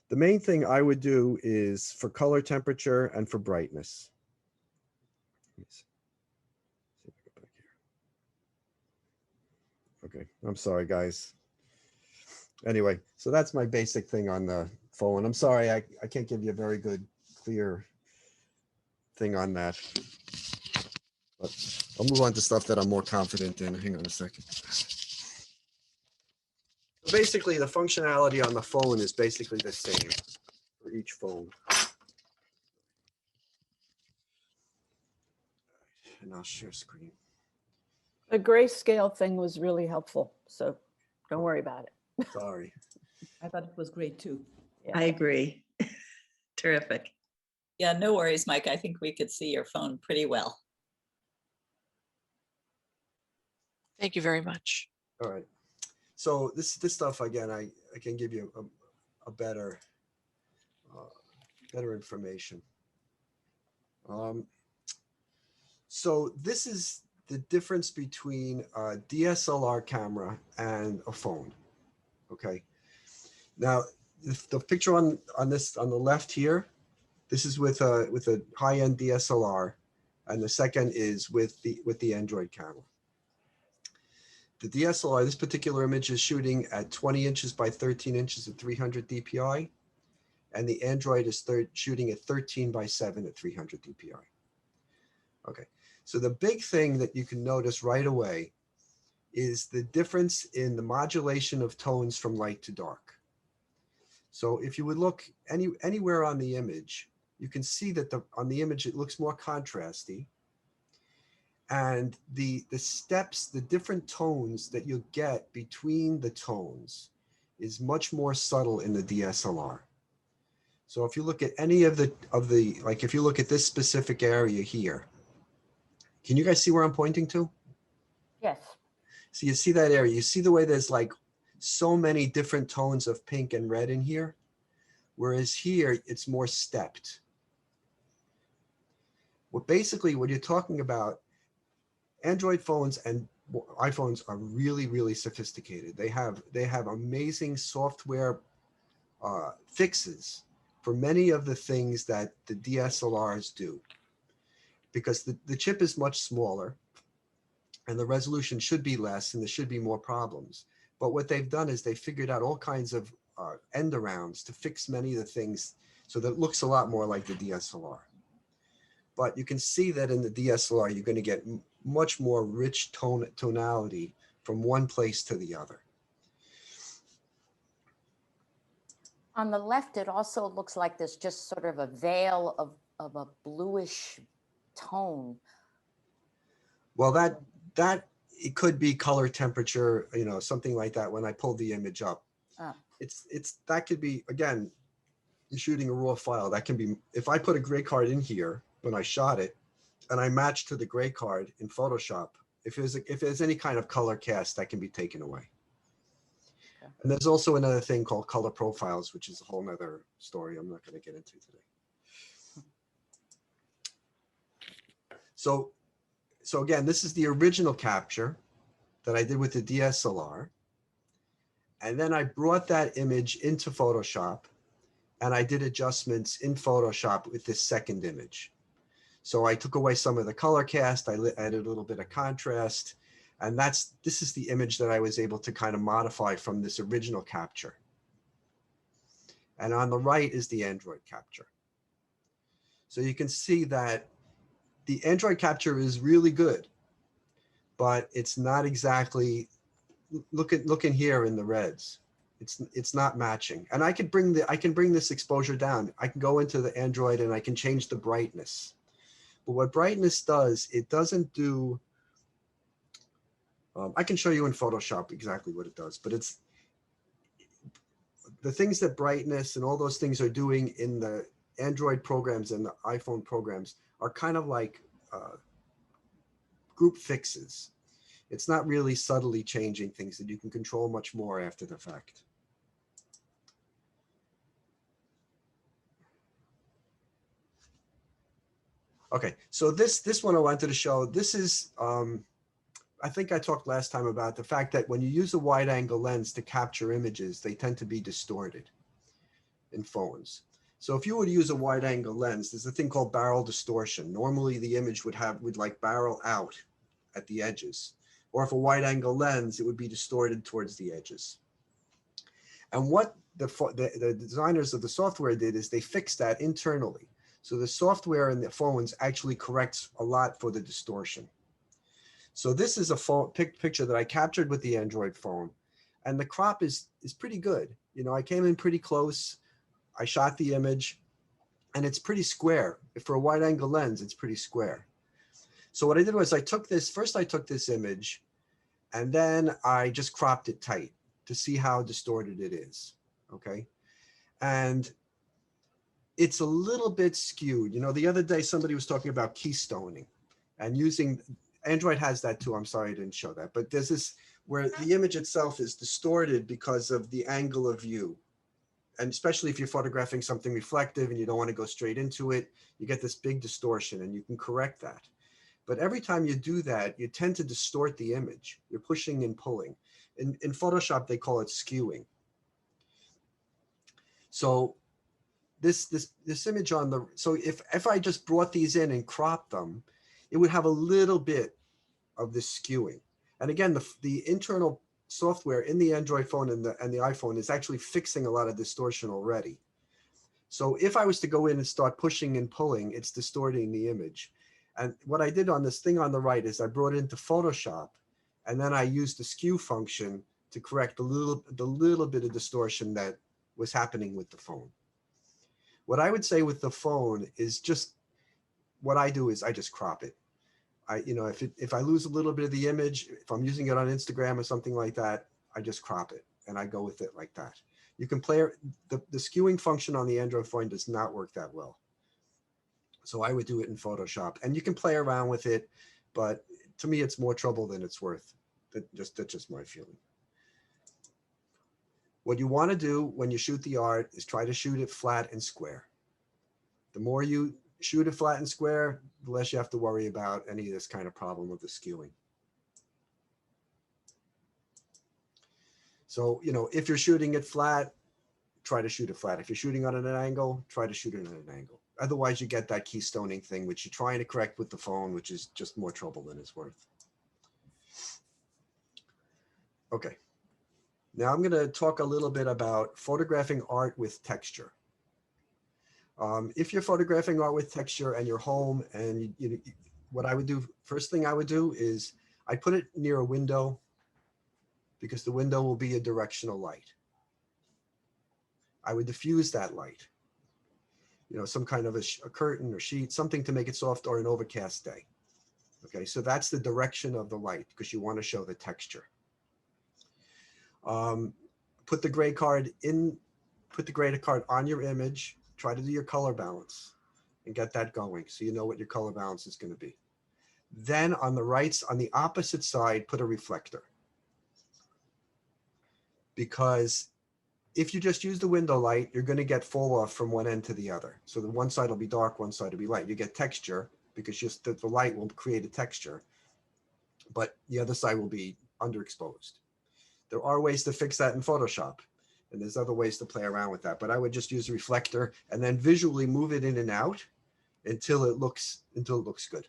The main thing I would do is for color temperature and for brightness. Okay, I'm sorry, guys. Anyway, so that's my basic thing on the phone. I'm sorry, I can't give you a very good, clear thing on that. But I'll move on to stuff that I'm more confident in. Hang on a second. Basically, the functionality on the phone is basically the same for each phone. And I'll share screen. The grayscale thing was really helpful, so don't worry about it. Sorry. I thought it was great too. I agree. Terrific. Yeah, no worries, Mike. I think we could see your phone pretty well. Thank you very much. All right. So this stuff, again, I can give you a better information. So this is the difference between a DSLR camera and a phone. Okay. Now, the picture on the left here, this is with a high-end DSLR, and the second is with the Android camera. The DSLR, this particular image is shooting at 20 inches by 13 inches at 300 DPI, and the Android is shooting at 13 by 7 at 300 DPI. Okay, so the big thing that you can notice right away is the difference in the modulation of tones from light to dark. So if you would look anywhere on the image, you can see that on the image it looks more contrasty. And the steps, the different tones that you'll get between the tones is much more subtle in the DSLR. So if you look at any of the like if you look at this specific area here, can you guys see where I'm pointing to? Yes. So you see that area, you see the way there's like so many different tones of pink and red in here, whereas here it's more stepped. Well, basically what you're talking about, Android phones and iPhones are really, really sophisticated. They have amazing software fixes for many of the things that the DSLRs do, because the chip is much smaller and the resolution should be less and there should be more problems. But what they've done is they figured out all kinds of end arounds to fix many of the things so that it looks a lot more like the DSLR. But you can see that in the DSLR, you're going to get much more rich tonality from one place to the other. On the left, it also looks like there's just sort of a veil of a bluish tone. Well, that it could be color temperature, you know, something like that. When I pulled the image up, that could be, again, you're shooting a raw file. That can be, if I put a gray card in here when I shot it, and I match to the gray card in Photoshop, if there's any kind of color cast, that can be taken away. Okay. And there's also another thing called color profiles, which is a whole nother story I'm not going to get into today. So again, this is the original capture that I did with the DSLR. And then I brought that image into Photoshop and I did adjustments in Photoshop with this second image. So I took away some of the color cast, I added a little bit of contrast, and this is the image that I was able to kind of modify from this original capture. And on the right is the Android capture. So you can see that the Android capture is really good, but it's not exactly, look in here in the reds. It's not matching. And I can bring this exposure down. I can go into the Android and I can change the brightness. But what brightness does, it doesn't do, I can show you in Photoshop exactly what it does, but it's the things that brightness and all those things are doing in the Android programs and the iPhone programs are kind of like group fixes. It's not really subtly changing things that you can control much more after the fact. Okay, so this one I wanted to show, this is, I think I talked last time about the fact that when you use a wide angle lens to capture images, they tend to be distorted in phones. So if you were to use a wide angle lens, there's a thing called barrel distortion. Normally the image would like barrel out at the edges. Or if a wide angle lens, it would be distorted towards the edges. And what the designers of the software did is they fixed that internally. So the software in the phones actually corrects a lot for the distortion. So this is a picture that I captured with the Android phone, and the crop is pretty good. You know, I came in pretty close. I shot the image, and it's pretty square. For a wide angle lens, it's pretty square. So what I did was I took this image, and then I just cropped it tight to see how distorted it is, okay? And it's a little bit skewed. You know, the other day somebody was talking about keystoning and using, Android has that too, I'm sorry I didn't show that, but there's this where the image itself is distorted because of the angle of view. And especially if you're photographing something reflective and you don't want to go straight into it, you get this big distortion, and you can correct that. But every time you do that, you tend to distort the image. You're pushing and pulling. In Photoshop, they call it skewing. So this image on the, so if I just brought these in and cropped them, it would have a little bit of this skewing. And again, the internal software in the Android phone and the iPhone is actually fixing a lot of distortion already. So if I was to go in and start pushing and pulling, it's distorting the image. And what I did on this thing on the right is I brought it into Photoshop, and then I used the skew function to correct the little bit of distortion that was happening with the phone. What I would say with the phone is just, what I do is I just crop it. You know, if I lose a little bit of the image, if I'm using it on Instagram or something like that, I just crop it and I go with it like that. You can play, the skewing function on the Android phone does not work that well. So I would do it in Photoshop, and you can play around with it, but to me, it's more trouble than it's worth. That's just my feeling. What you want to do when you shoot the art is try to shoot it flat and square. The more you shoot it flat and square, the less you have to worry about any of this kind of problem with the skewing. So, you know, if you're shooting it flat, try to shoot it flat. If you're shooting on an angle, try to shoot it at an angle. Otherwise, you get that keystoning thing, which you're trying to correct with the phone, which is just more trouble than it's worth. Okay. Now I'm going to talk a little bit about photographing art with texture. If you're photographing art with texture and you're home, and what I would do, first thing I would do is I put it near a window, because the window will be a directional light. I would diffuse that light. You know, some kind of a curtain or sheet, something to make it soft, or an overcast day. Okay, so that's the direction of the light, because you want to show the texture. Put the gray card on your image. Try to do your color balance and get that going, so you know what your color balance is going to be. Then on the opposite side, put a reflector. Because if you just use the window light, you're going to get fall off from one end to the other. So the one side will be dark, one side will be light. You get texture because just the light will create a texture, but the other side will be underexposed. There are ways to fix that in Photoshop, and there's other ways to play around with that. But I would just use a reflector and then visually move it in and out until it looks good.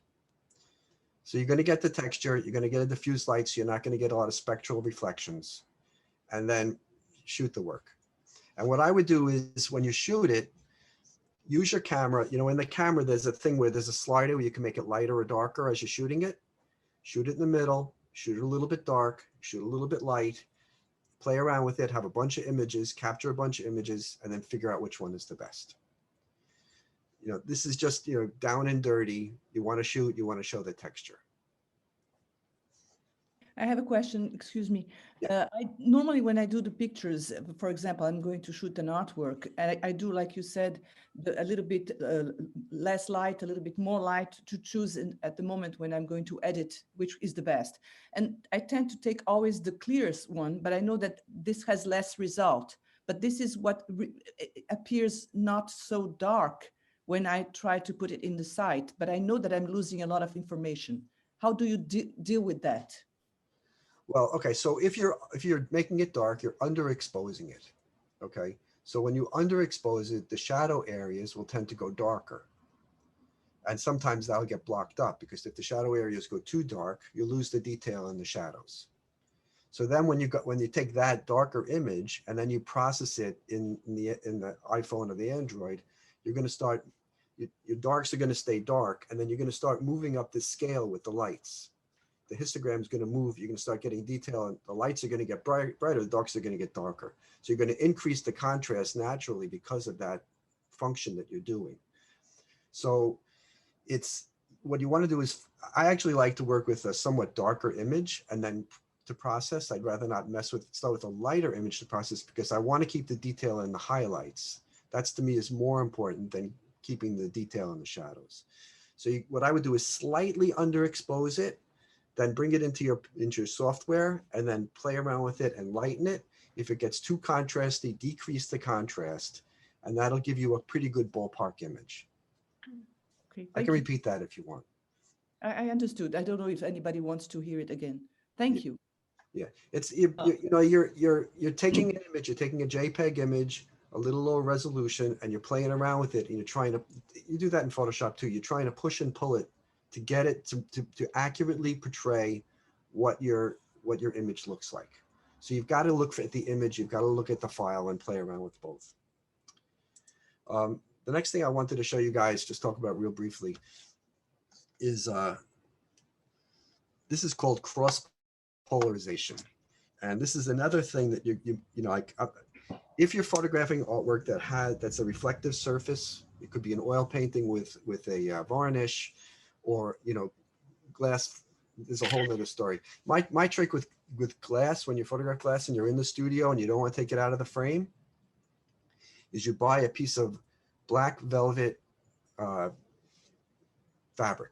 So you're going to get the texture, you're going to get a diffuse light, so you're not going to get a lot of spectral reflections, and then shoot the work. And what I would do is when you shoot it, use your camera. You know, in the camera, there's a thing where there's a slider where you can make it lighter or darker as you're shooting it. Shoot it in the middle, shoot it a little bit dark, shoot a little bit light, play around with it, have a bunch of images, capture a bunch of images, and then figure out which one is the best. You know, this is just, you know, down and dirty. You want to shoot, you want to show the texture. I have a question, excuse me. Normally when I do the pictures, for example, I'm going to shoot an artwork, and I do, like you said, a little bit less light, a little bit more light to choose at the moment when I'm going to edit, which is the best. And I tend to take always the clearest one, but I know that this has less result. But this is what appears not so dark when I try to put it in the site, but I know that I'm losing a lot of information. How do you deal with that? Well, okay, so if you're making it dark, you're underexposing it, okay? So when you underexpose it, the shadow areas will tend to go darker. And sometimes that'll get blocked up, because if the shadow areas go too dark, you lose the detail in the shadows. So then when you take that darker image and then you process it in the iPhone or the Android, you're going to start, your darks are going to stay dark, and then you're going to start moving up the scale with the lights. The histogram is going to move, you're going to start getting detail, and the lights are going to get brighter, the darks are going to get darker. So you're going to increase the contrast naturally because of that function that you're doing. So it's, what you want to do is, I actually like to work with a somewhat darker image, and then to process, I'd rather not start with a lighter image to process, because I want to keep the detail in the highlights. That's, to me, is more important than keeping the detail in the shadows. So what I would do is slightly underexpose it, then bring it into your software, and then play around with it and lighten it. If it gets too contrasty, decrease the contrast, and that'll give you a pretty good ballpark image. Okay, I can repeat that if you want. I understood. I don't know if anybody wants to hear it again. Thank you. Yeah, it's you know, you're taking an image, you're taking a JPEG image, a little lower resolution, and you're playing around with it, and you're trying to, you do that in Photoshop too. You're trying to push and pull it to get it to accurately portray what your image looks like. So you've got to look at the image, you've got to look at the file and play around with both. The next thing I wanted to show you guys, just talk about real briefly, is this is called cross polarization. And this is another thing that you know, like if you're photographing artwork that's a reflective surface, it could be an oil painting with a varnish, or, you know, glass. There's a whole nother story. My trick with glass, when you photograph glass and you're in the studio and you don't want to take it out of the frame, is you buy a piece of black velvet fabric,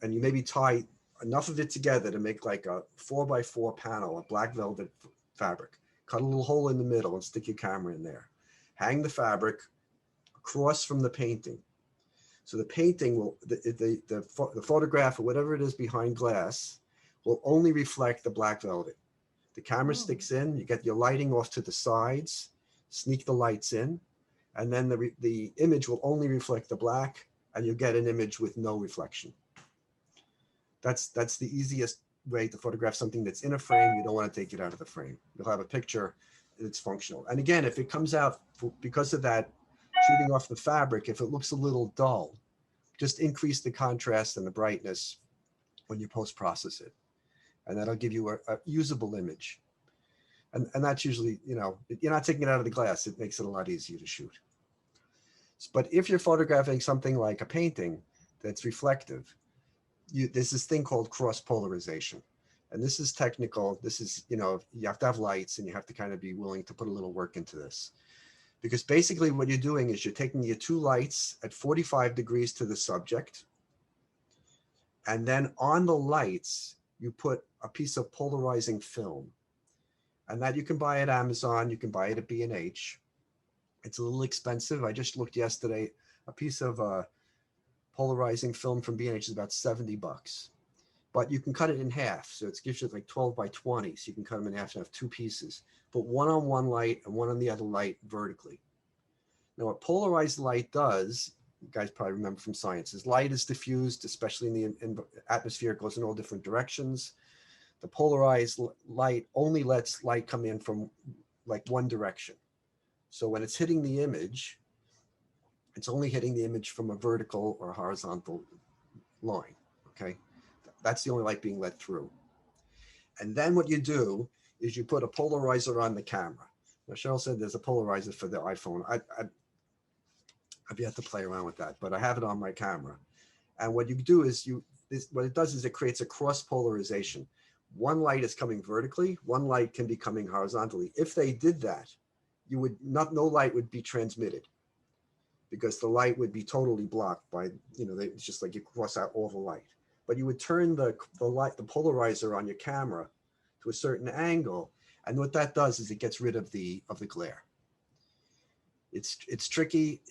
and you maybe tie enough of it together to make like a 4x4 panel of black velvet fabric. Cut a little hole in the middle and stick your camera in there. Hang the fabric across from the painting. So the painting will, the photograph or whatever it is behind glass will only reflect the black velvet. The camera sticks in, you get your lighting off to the sides, sneak the lights in, and then the image will only reflect the black, and you'll get an image with no reflection. That's the easiest way to photograph something that's in a frame. You don't want to take it out of the frame. You'll have a picture that's functional. And again, if it comes out because of that shooting off the fabric, if it looks a little dull, just increase the contrast and the brightness when you post-process it. And that'll give you a usable image. And that's usually, you know, you're not taking it out of the glass. It makes it a lot easier to shoot. But if you're photographing something like a painting that's reflective, there's this thing called cross polarization. And this is technical. This is, you know, you have to have lights, and you have to kind of be willing to put a little work into this. Because basically what you're doing is you're taking your two lights at 45 degrees to the subject. And then on the lights, you put a piece of polarizing film. And that you can buy at Amazon, you can buy it at B&H. It's a little expensive. I just looked yesterday, a piece of polarizing film from B&H is about $70. But you can cut it in half. So it gives you like 12 by 20. So you can cut them in half and have two pieces. Put one on one light and one on the other light vertically. Now what polarized light does, you guys probably remember from science, is light is diffused, especially in the atmosphere. It goes in all different directions. The polarized light only lets light come in from like one direction. So when it's hitting the image, it's only hitting the image from a vertical or horizontal line, okay? That's the only light being let through. And then what you do is you put a polarizer on the camera. Now, Cheryl said there's a polarizer for the iPhone. I've yet to play around with that, but I have it on my camera. And what you do is what it does is it creates a cross polarization. One light is coming vertically, one light can be coming horizontally. If they did that, you would no light would be transmitted, because the light would be totally blocked by, it's just like you cross out all the light. But you would turn the polarizer on your camera to a certain angle, and what that does is it gets rid of the glare. It's tricky.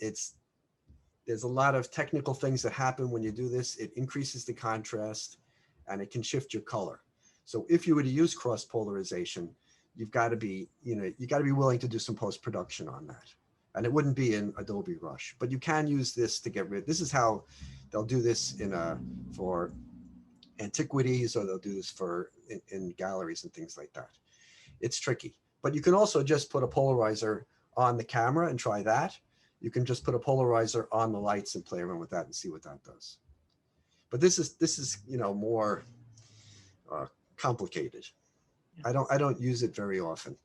There's a lot of technical things that happen when you do this. It increases the contrast, and it can shift your color. So if you were to use cross polarization, you've got to be, you got to be willing to do some post-production on that. And it wouldn't be in Adobe Rush, but you can use this to get rid. This is how they'll do this for antiquities, or they'll do this in galleries and things like that. It's tricky, but you can also just put a polarizer on the camera and try that. You can just put a polarizer on the lights and play around with that and see what that does. But this is more complicated. I don't use it very often.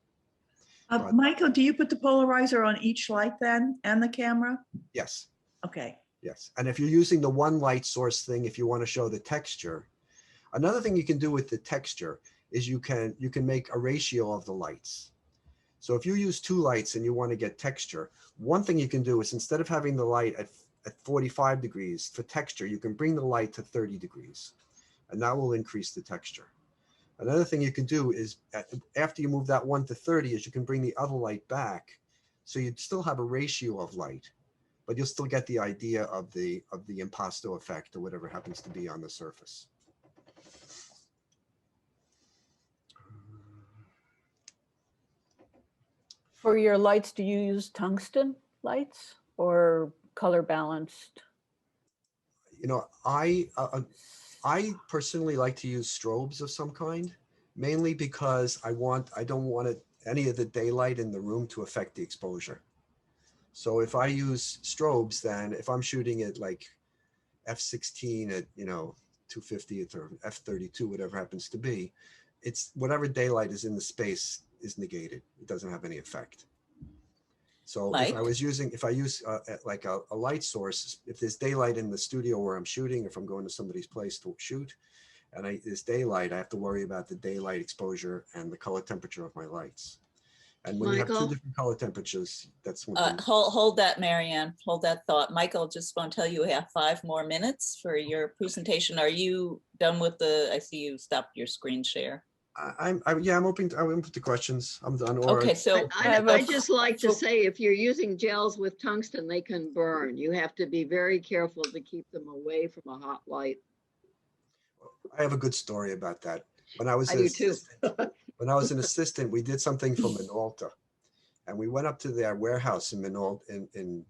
Michael, do you put the polarizer on each light then and the camera? Yes. Okay. Yes. And if you're using the one light source thing, if you want to show the texture, another thing you can do with the texture is you can make a ratio of the lights. So if you use two lights and you want to get texture, one thing you can do is, instead of having the light at 45 degrees for texture, you can bring the light to 30 degrees, and that will increase the texture. Another thing you can do is, after you move that 1 to 30, is you can bring the other light back. So you'd still have a ratio of light, but you'll still get the idea of the impasto effect, or whatever happens to be on the surface. For your lights, do you use tungsten lights or color balanced? I personally like to use strobes of some kind, mainly because I don't want any of the daylight in the room to affect the exposure. So if I use strobes, then if I'm shooting at like f16 at 250th or f32, whatever happens to be, it's whatever daylight is in the space is negated. It doesn't have any effect. So Mike? if I use like a light source, if there's daylight in the studio where I'm shooting, if I'm going to somebody's place to shoot, and there's daylight, I have to worry about the daylight exposure and the color temperature of my lights. And when you have two Michael? different color temperatures, that's one thing. Hold that, Marianne. Hold that thought. Michael, just want to tell you we have 5 more minutes for your presentation. Are you done with I see you stopped your screen share. I'm open to questions. I'm done. Or Okay, so I just like to say, if you're using gels with tungsten, they can burn. You have to be very careful to keep them away from a hot light. I have a good story about that. When I was I do too. when I was an assistant, we did something for Minolta, and we went up to their warehouse in Minolta in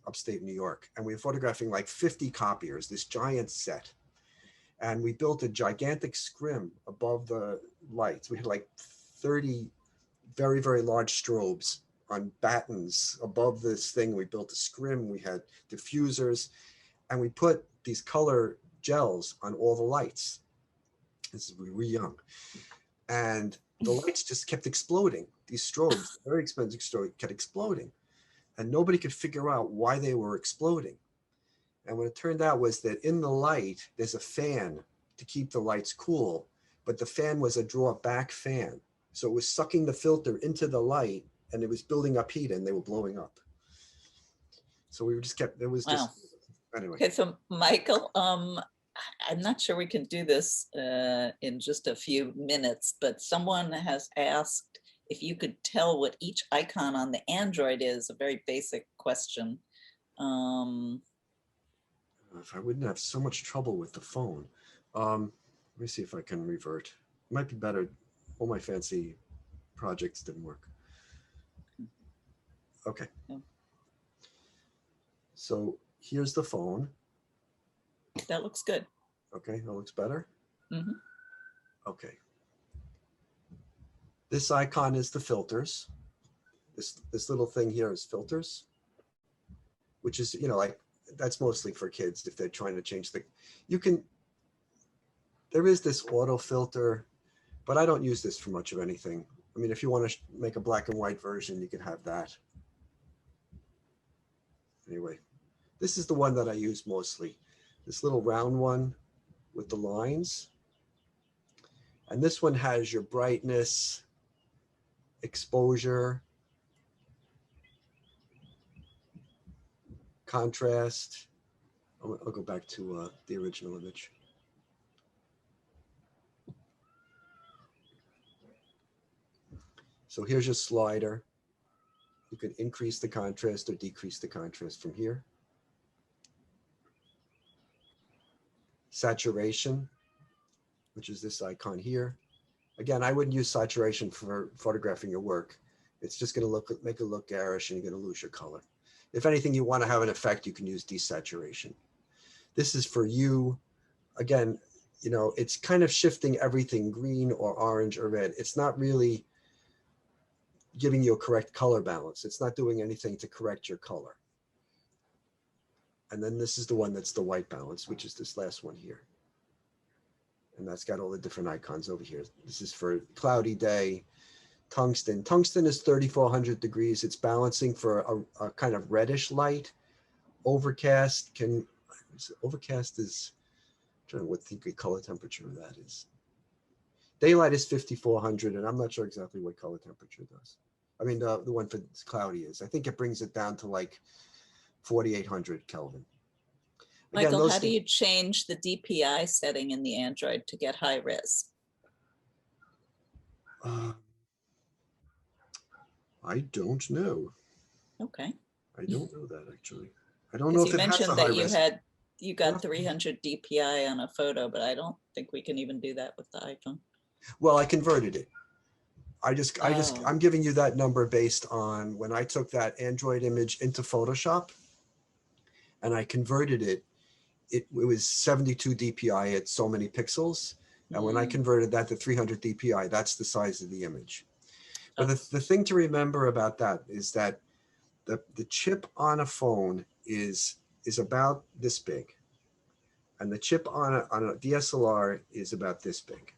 upstate New York, and we were photographing like 50 copiers, this giant set. And we built a gigantic scrim above the lights. We had like 30 very, very large strobes on battens above this thing. We built a scrim, we had diffusers, and we put these color gels on all the lights. We were young. And the lights just kept exploding. These strobes, very expensive strobe, kept exploding. And nobody could figure out why they were exploding. And what it turned out was that in the light, there's a fan to keep the lights cool, but the fan was a draw back fan. So it was sucking the filter into the light, and it was building up heat, and they were blowing up. So we just kept, it was just, anyway. Okay, so Michael, I'm not sure we can do this in just a few minutes, but someone has asked if you could tell what each icon on the Android is, a very basic question. If I wouldn't have so much trouble with the phone. Let me see if I can revert. It might be better. All my fancy projects didn't work. Okay. Yeah. So here's the phone. That looks good. Okay, that looks better. Mhm. Okay. This icon is the filters. This little thing here is filters, which is, you know, like that's mostly for kids if they're trying to change the, you can, there is this auto filter, but I don't use this for much of anything. I mean, if you want to make a black and white version, you can have that. Anyway, this is the one that I use mostly. This little round one with the lines. And this one has your brightness, exposure, contrast. I'll go back to the original image. So here's your slider. You can increase the contrast or decrease the contrast from here. Saturation, which is this icon here. Again, I wouldn't use saturation for photographing your work. It's just going to make it look garish and you're going to lose your color. If anything, you want to have an effect, you can use desaturation. This is for you. Again, you know, it's kind of shifting everything green or orange or red. It's not really giving you a correct color balance. It's not doing anything to correct your color. And then this is the one that's the white balance, which is this last one here. And that's got all the different icons over here. This is for cloudy day, tungsten. Tungsten is 3,400 degrees. It's balancing for a kind of reddish light. Overcast overcast is, I'm trying to what the color temperature of that is. Daylight is 5,400, and I'm not sure exactly what color temperature does. I mean, the one for cloudy is. I think it brings it down to like 4,800 Kelvin. Again, Michael, how do you change the DPI setting in the Android to get high res? I don't know. Okay. I don't know that actually. I don't know if You it has a mentioned high that res. you got 300 DPI on a photo, but I don't think we can even do that with the iPhone. Well, I converted it. Oh. I'm giving you that number based on when I took that Android image into Photoshop and I converted it. It was 72 DPI at so many pixels. And when I converted that to 300 DPI, that's the size of the image. But the thing to remember about that is that the chip on a phone is about this big. And the chip on a DSLR is about this big.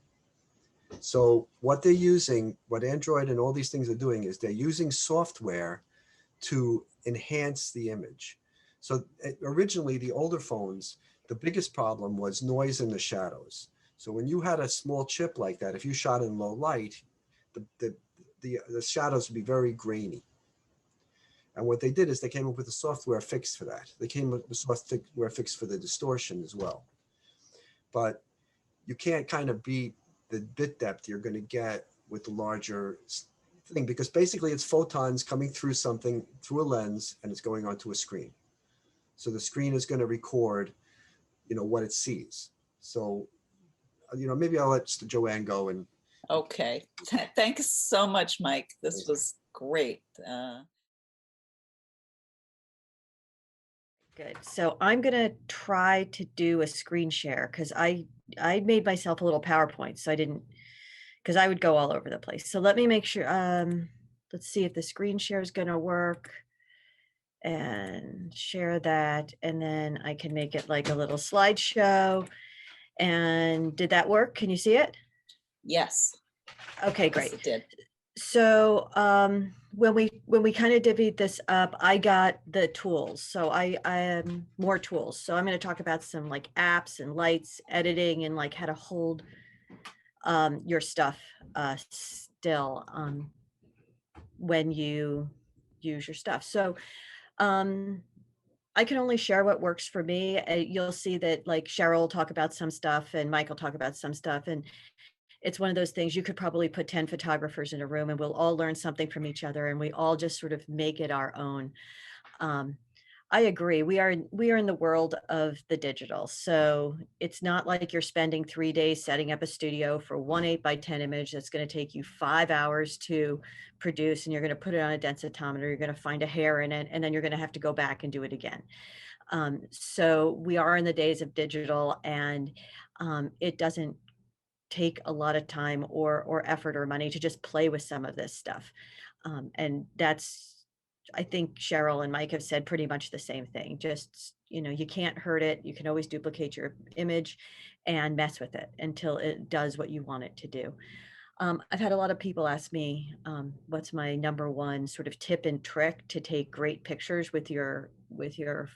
So what they're using, what Android and all these things are doing is they're using software to enhance the image. So originally the older phones, the biggest problem was noise in the shadows. So when you had a small chip like that, if you shot in low light, the shadows would be very grainy. And what they did is they came up with a software fix for that. They came up with a software fix for the distortion as well. But you can't kind of beat the bit depth you're going to get with the larger thing, because basically it's photons coming through something, through a lens, and it's going onto a screen. So the screen is going to record, you know, what it sees. So, you know, maybe I'll let Joanne go and. Okay. Thanks so much, Mike. This was great. Good. So I'm going to try to do a screen share because I made myself a little PowerPoint. So I didn't, because I would go all over the place. So let me make sure, let's see if the screen share is going to work and share that. And then I can make it like a little slideshow. And did that work? Can you see it? Yes. Okay, great. Yes, it did. So when we kind of divvied this up, I got the tools. So I more tools. So I'm going to talk about some like apps and lights, editing, and like how to hold your stuff still when you use your stuff. So I can only share what works for me. You'll see that like Cheryl will talk about some stuff and Mike will talk about some stuff, and it's one of those things you could probably put 10 photographers in a room and we'll all learn something from each other and we all just sort of make it our own. I agree. We are in the world of the digital. So it's not like you're spending 3 days setting up a studio for one 8x10 image that's going to take you 5 hours to produce, and you're going to put it on a densitometer. You're going to find a hair in it, and then you're going to have to go back and do it again. So we are in the days of digital, and it doesn't take a lot of time or effort or money to just play with some of this stuff. And that's, I think Cheryl and Mike have said pretty much the same thing. Just, you can't hurt it. You can always duplicate your image and mess with it until it does what you want it to do. I've had a lot of people ask me, what's my number one sort of tip and trick to take great pictures with your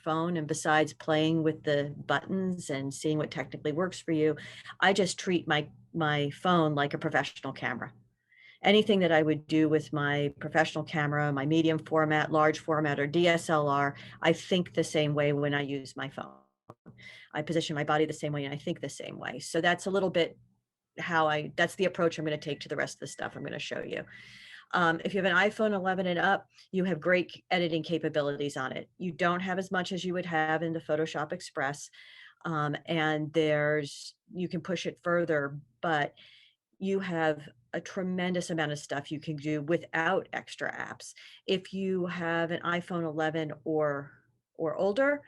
phone. And besides playing with the buttons and seeing what technically works for you, I just treat my phone like a professional camera. Anything that I would do with my professional camera, my medium format, large format, or DSLR, I think the same way when I use my phone. I position my body the same way and I think the same way. So that's a little bit that's the approach I'm going to take to the rest of the stuff I'm going to show you. If you have an iPhone 11 and up, you have great editing capabilities on it. You don't have as much as you would have in the Photoshop Express. And you can push it further, but you have a tremendous amount of stuff you can do without extra apps. If you have an iPhone 11 or older,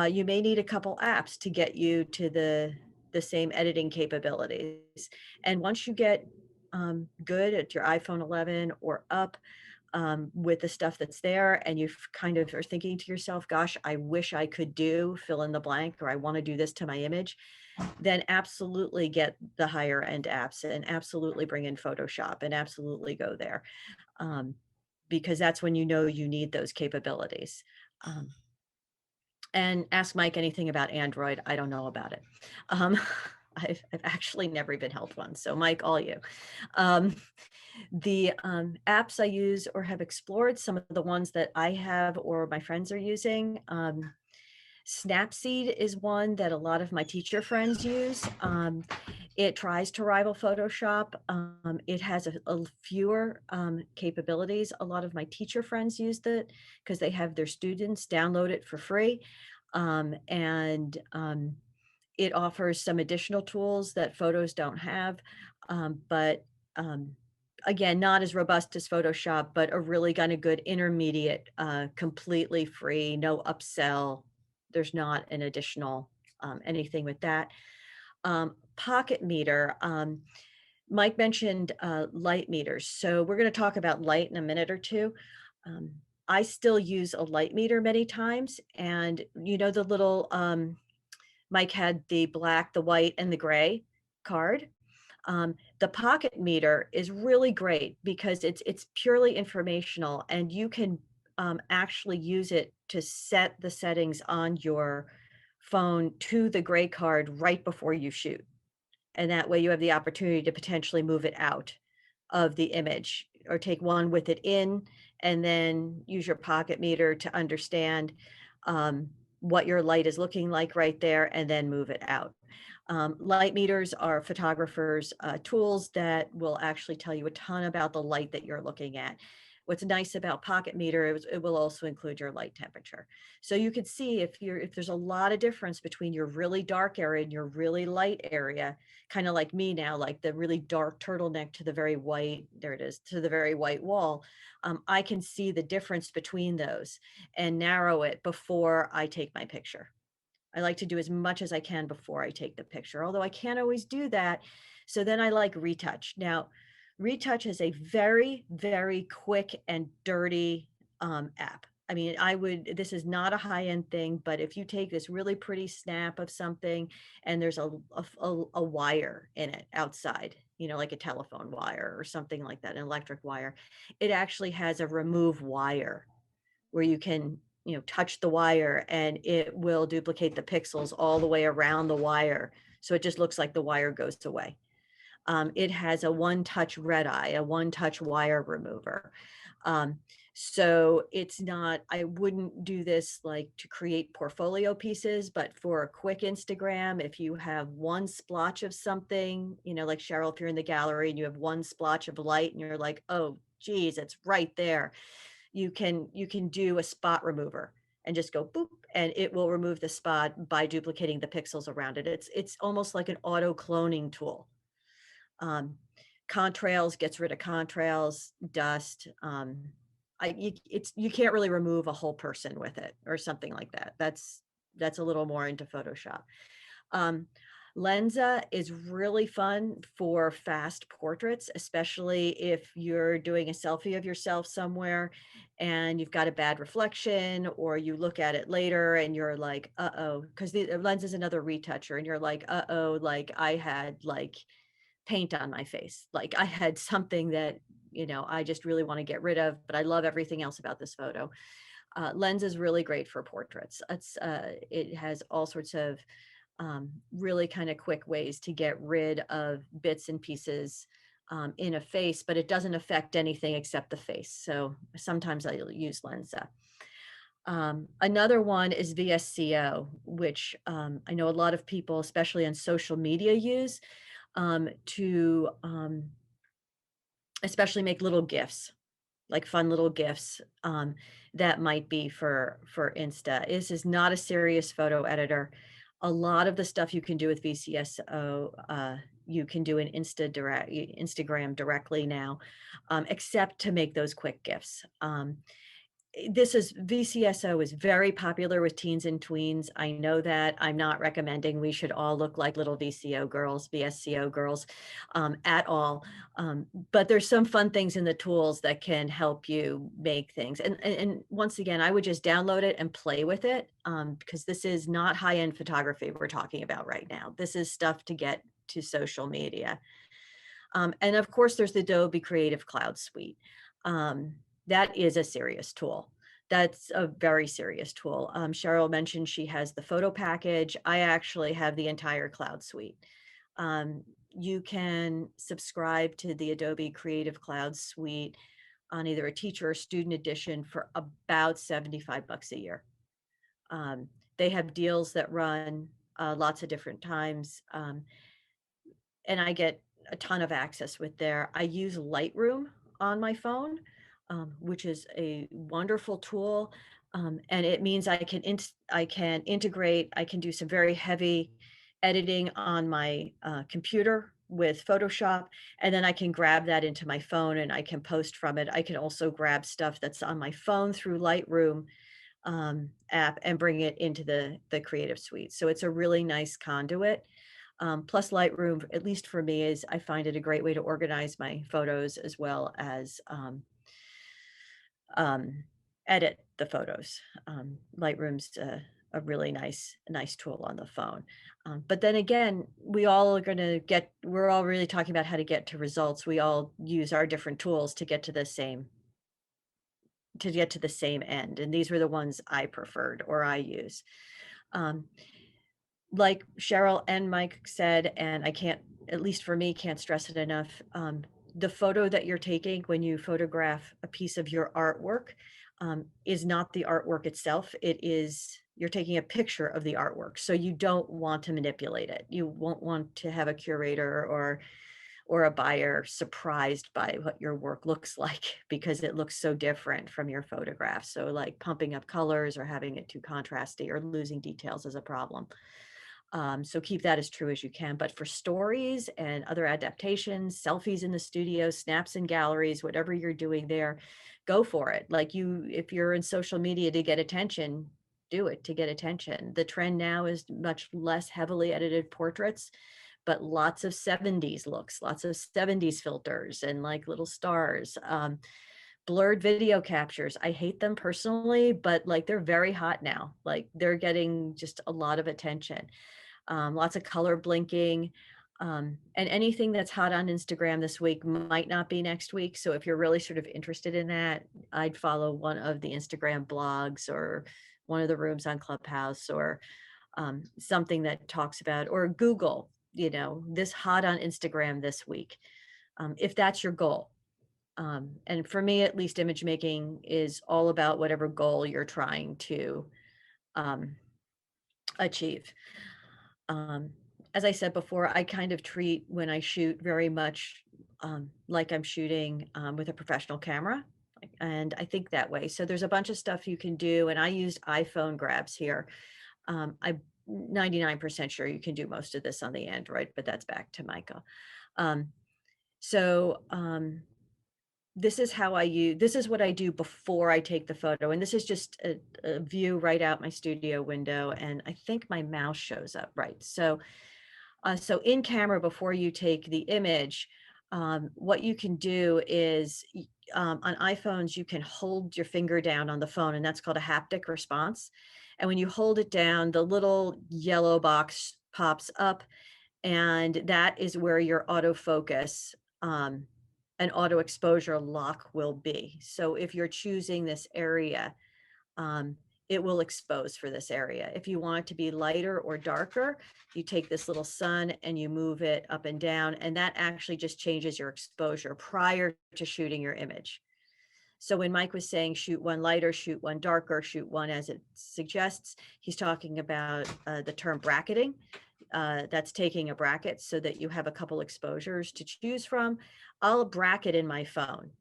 you may need a couple apps to get you to the same editing capabilities. And once you get good at your iPhone 11 or up with the stuff that's there, and you kind of are thinking to yourself, gosh, I wish I could do fill in the blank, or I want to do this to my image, then absolutely get the higher end apps and absolutely bring in Photoshop and absolutely go there. Because that's when you know you need those capabilities. And ask Mike anything about Android. I don't know about it. I've actually never been helped one. So Mike, all you. The apps I use or have explored, some of the ones that I have or my friends are using. Snapseed is one that a lot of my teacher friends use. It tries to rival Photoshop. It has a fewer capabilities. A lot of my teacher friends use it because they have their students download it for free. It offers some additional tools that photos don't have, but again, not as robust as Photoshop, but a really kind of good intermediate, completely free, no upsell. There's not an additional anything with that. Pocket meter. Mike mentioned light meters. So we're going to talk about light in a minute or two. I still use a light meter many times. And the little, Mike had the black, the white, and the gray card. The pocket meter is really great because it's purely informational, and you can actually use it to set the settings on your phone to the gray card right before you shoot. And that way you have the opportunity to potentially move it out of the image or take one with it in, and then use your pocket meter to understand what your light is looking like right there, and then move it out. Light meters are photographers' tools that will actually tell you a ton about the light that you're looking at. What's nice about pocket meter is it will also include your light temperature. So you can see if there's a lot of difference between your really dark area and your really light area, kind of like me now, like the really dark turtleneck to the very white, there it is, to the very white wall. I can see the difference between those and narrow it before I take my picture. I like to do as much as I can before I take the picture, although I can't always do that. So then I like Retouch. Now, Retouch is a very, very quick and dirty app. I mean, this is not a high-end thing, but if you take this really pretty snap of something and there's a wire in it outside, like a telephone wire or something like that, an electric wire, it actually has a remove wire where you can touch the wire and it will duplicate the pixels all the way around the wire. So it just looks like the wire goes away. It has a one-touch red eye, a one-touch wire remover. So it's not, I wouldn't do this like to create portfolio pieces, but for a quick Instagram, if you have one splotch of something, like Cheryl, if you're in the gallery and you have one splotch of light and you're like, oh, geez, it's right there. You can do a spot remover and just go boop, and it will remove the spot by duplicating the pixels around it. It's almost like an auto cloning tool. Contrails gets rid of contrails, dust. You can't really remove a whole person with it or something like that. That's that's a little more into Photoshop. Lensa is really fun for fast portraits, especially if you're doing a selfie of yourself somewhere and you've got a bad reflection, or you look at it later and you're like, uh-oh, because the lens is another retoucher, and you're like, uh-oh, like I had like paint on my face. Like I had something that, you know, I just really want to get rid of, but I love everything else about this photo. Lens is really great for portraits. It has all sorts of really kind of quick ways to get rid of bits and pieces in a face, but it doesn't affect anything except the face. So sometimes I'll use Lensa. Another one is Vsco, which I know a lot of people, especially on social media, use to especially make little GIFs, like fun little GIFs that might be for Insta. This is not a serious photo editor. A lot of the stuff you can do with VSCO, you can do in Instagram directly now, except to make those quick GIFs. VCSO is very popular with teens and tweens. I know that. I'm not recommending we should all look like little VSCO girls at all. But there's some fun things in the tools that can help you make things. And once again, I would just download it and play with it because this is not high-end photography we're talking about right now. This is stuff to get to social media. And of course, there's the Adobe Creative Cloud Suite. That is a serious tool. That's a very serious tool. Cheryl mentioned she has the photo package. I actually have the entire cloud suite. You can subscribe to the Adobe Creative Cloud Suite on either a teacher or student edition for about $75 a year. They have deals that run lots of different times. And I get a ton of access with there. I use Lightroom on my phone, which is a wonderful tool. And it means I can integrate, I can do some very heavy editing on my computer with Photoshop, and then I can grab that into my phone and I can post from it. I can also grab stuff that's on my phone through Lightroom app and bring it into the Creative Suite. So it's a really nice conduit. Plus Lightroom, at least for me, is I find it a great way to organize my photos as well as edit the photos. Lightroom's a really nice tool on the phone. But then again, we're all really talking about how to get to results. We all use our different tools to get to the same end. And these were the ones I preferred or I use. Like Cheryl and Mike said, and I can't, at least for me, can't stress it enough. The photo that you're taking when you photograph a piece of your artwork is not the artwork itself. You're taking a picture of the artwork. So you don't want to manipulate it. You won't want to have a curator or a buyer surprised by what your work looks like because it looks so different from your photograph. So like pumping up colors or having it too contrasty or losing details is a problem. So keep that as true as you can. But for stories and other adaptations, selfies in the studio, snaps in galleries, whatever you're doing there, go for it. Like if you're in social media to get attention, do it to get attention. The trend now is much less heavily edited portraits, but lots of 70s looks, lots of 70s filters and like little stars. Blurred video captures. I hate them personally, but like they're very hot now. Like they're getting just a lot of attention. Lots of color blinking. And anything that's hot on Instagram this week might not be next week. So if you're really sort of interested in that, I'd follow one of the Instagram blogs or one of the rooms on Clubhouse or something that talks about, or Google, this hot on Instagram this week, if that's your goal. And for me, at least, image making is all about whatever goal you're trying to achieve. As I said before, I kind of treat when I shoot very much like I'm shooting with a professional camera. And I think that way. So there's a bunch of stuff you can do. And I used iPhone grabs here. I'm 99% sure you can do most of this on the Android, but that's back to Micah. this is how I use, this is what I do before I take the photo. And this is just a view right out my studio window. And I think my mouse shows up right. So, so in camera, before you take the image, what you can do is on iPhones, you can hold your finger down on the phone, and that's called a haptic response. And when you hold it down, the little yellow box pops up, and that is where your autofocus and auto exposure lock will be. So if you're choosing this area, it will expose for this area. If you want it to be lighter or darker, you take this little sun and you move it up and down, and that actually just changes your exposure prior to shooting your image. So when Mike was saying shoot one lighter, shoot one darker, shoot one as it suggests, he's talking about the term bracketing. That's taking a bracket so that you have a couple exposures to choose from. I'll bracket in my phone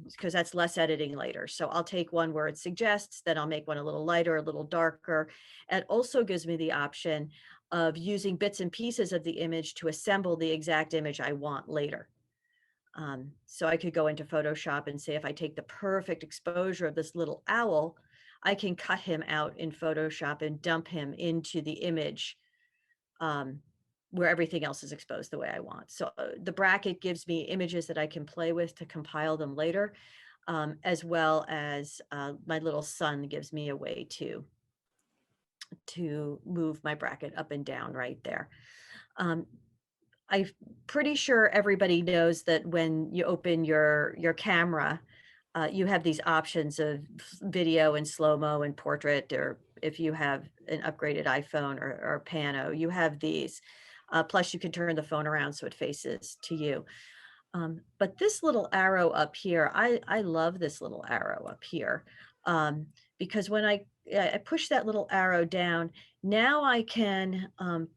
because that's less editing later. So I'll take one where it suggests, then I'll make one a little lighter, a little darker. It also gives me the option of using bits and pieces of the image to assemble the exact image I want later. So I could go into Photoshop and say, if I take the perfect exposure of this little owl, I can cut him out in Photoshop and dump him into the image where everything else is exposed the way I want. So the bracket gives me images that I can play with to compile them later, as well as my little sun gives me a way to move my bracket up and down right there. I'm pretty sure everybody knows that when you open your camera, you have these options of video and slow-mo and portrait, or if you have an upgraded iPhone or Pano, you have these. Plus you can turn the phone around so it faces to you. But this little arrow up here, I love this little arrow up here because when I push that little arrow down, now I can,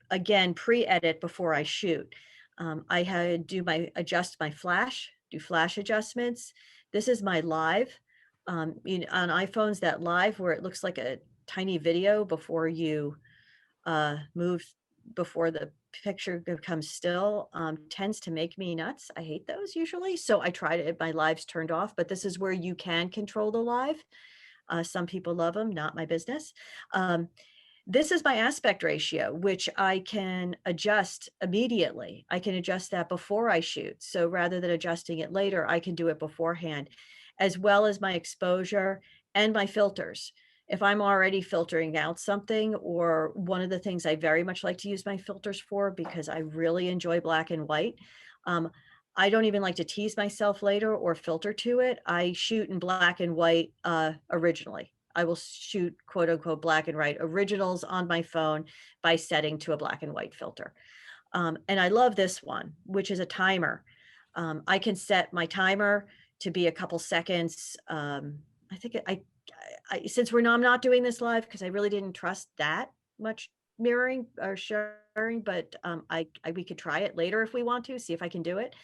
again, pre-edit before I shoot. I adjust my flash, do flash adjustments. This is my live. On iPhones, that live where it looks like a tiny video before you move, before the picture becomes still, tends to make me nuts. I hate those usually. So I try to, my live's turned off, but this is where you can control the live. Some people love them, not my business. This is my aspect ratio, which I can adjust immediately. I can adjust that before I shoot. So rather than adjusting it later, I can do it beforehand, as well as my exposure and my filters. If I'm already filtering out something, or one of the things I very much like to use my filters for, because I really enjoy black and white. I don't even like to tease myself later or filter to it. I shoot in black and white originally. I will shoot quote unquote black and white originals on my phone by setting to a black and white filter. And I love this one, which is a timer. I can set my timer to be a couple seconds. I think since I'm not doing this live because I really didn't trust that much mirroring or sharing, but we could try it later if we want to, see if I can do it.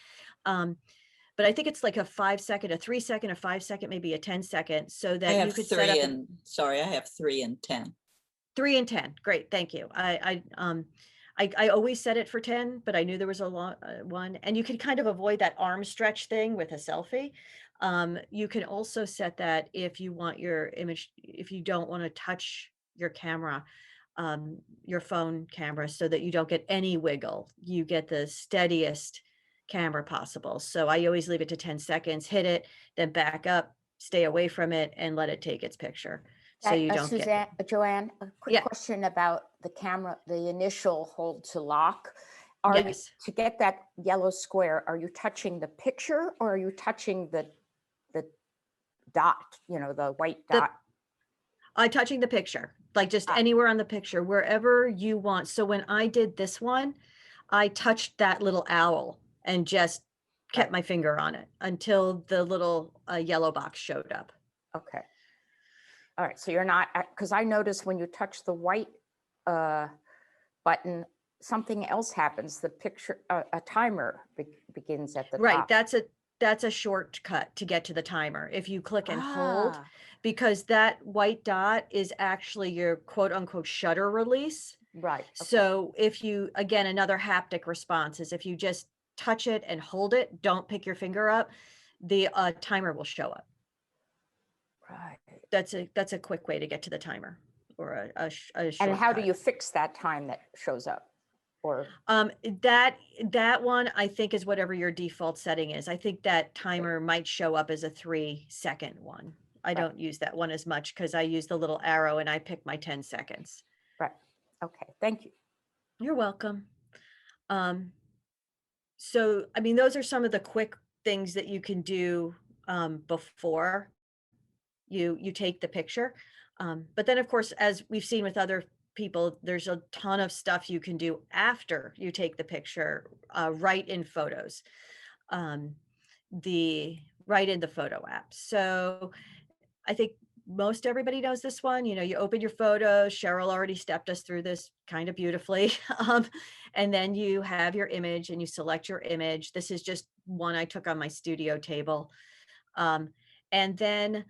But I think it's like a 5 second, a 3 second, a 5 second, maybe a 10 second, so that you could set up. Sorry, I have 3 and 10. 3 and 10, great, thank you. I always set it for 10, but I knew there was a long one, and you can kind of avoid that arm stretch thing with a selfie. You can also set that if you want your image, if you don't want to touch your camera, your phone camera, so that you don't get any wiggle. You get the steadiest camera possible. So I always leave it to 10 seconds, hit it, then back up, stay away from it, and let it take its picture. So you don't Suzanne, Joanne, a quick question about the camera, the initial hold to lock. Yes. To get that yellow square, are you touching the picture or are you touching the dot, the white dot? I'm touching the picture, like just anywhere on the picture, wherever you want. So when I did this one, I touched that little owl and just kept my finger on it until the little yellow box showed up. Okay. All right. So you're not, because I noticed when you touch the white button, something else happens. The picture, a timer begins at the top. Right. That's a shortcut to get to the timer. If you click and hold, because that white dot is actually your quote unquote shutter release. Right. Okay. So if you, again, another haptic response is if you just touch it and hold it, don't pick your finger up, the timer will show up. Right. That's a quick way to get to the timer, or a shortcut. And how do you fix that time that shows up? Or that one I think is whatever your default setting is. I think that timer might show up as a 3-second one. I don't use that one as much because I use the little arrow and I pick my 10 seconds. Right. Okay. Thank you. You're welcome. So, I mean, those are some of the quick things that you can do before you take the picture. But then, of course, as we've seen with other people, there's a ton of stuff you can do after you take the picture, right in Photos, right in the photo app. So I think most everybody knows this one. You know, you open your photos. Cheryl already stepped us through this kind of beautifully. And then you have your image and you select your image. This is just one I took on my studio table. And then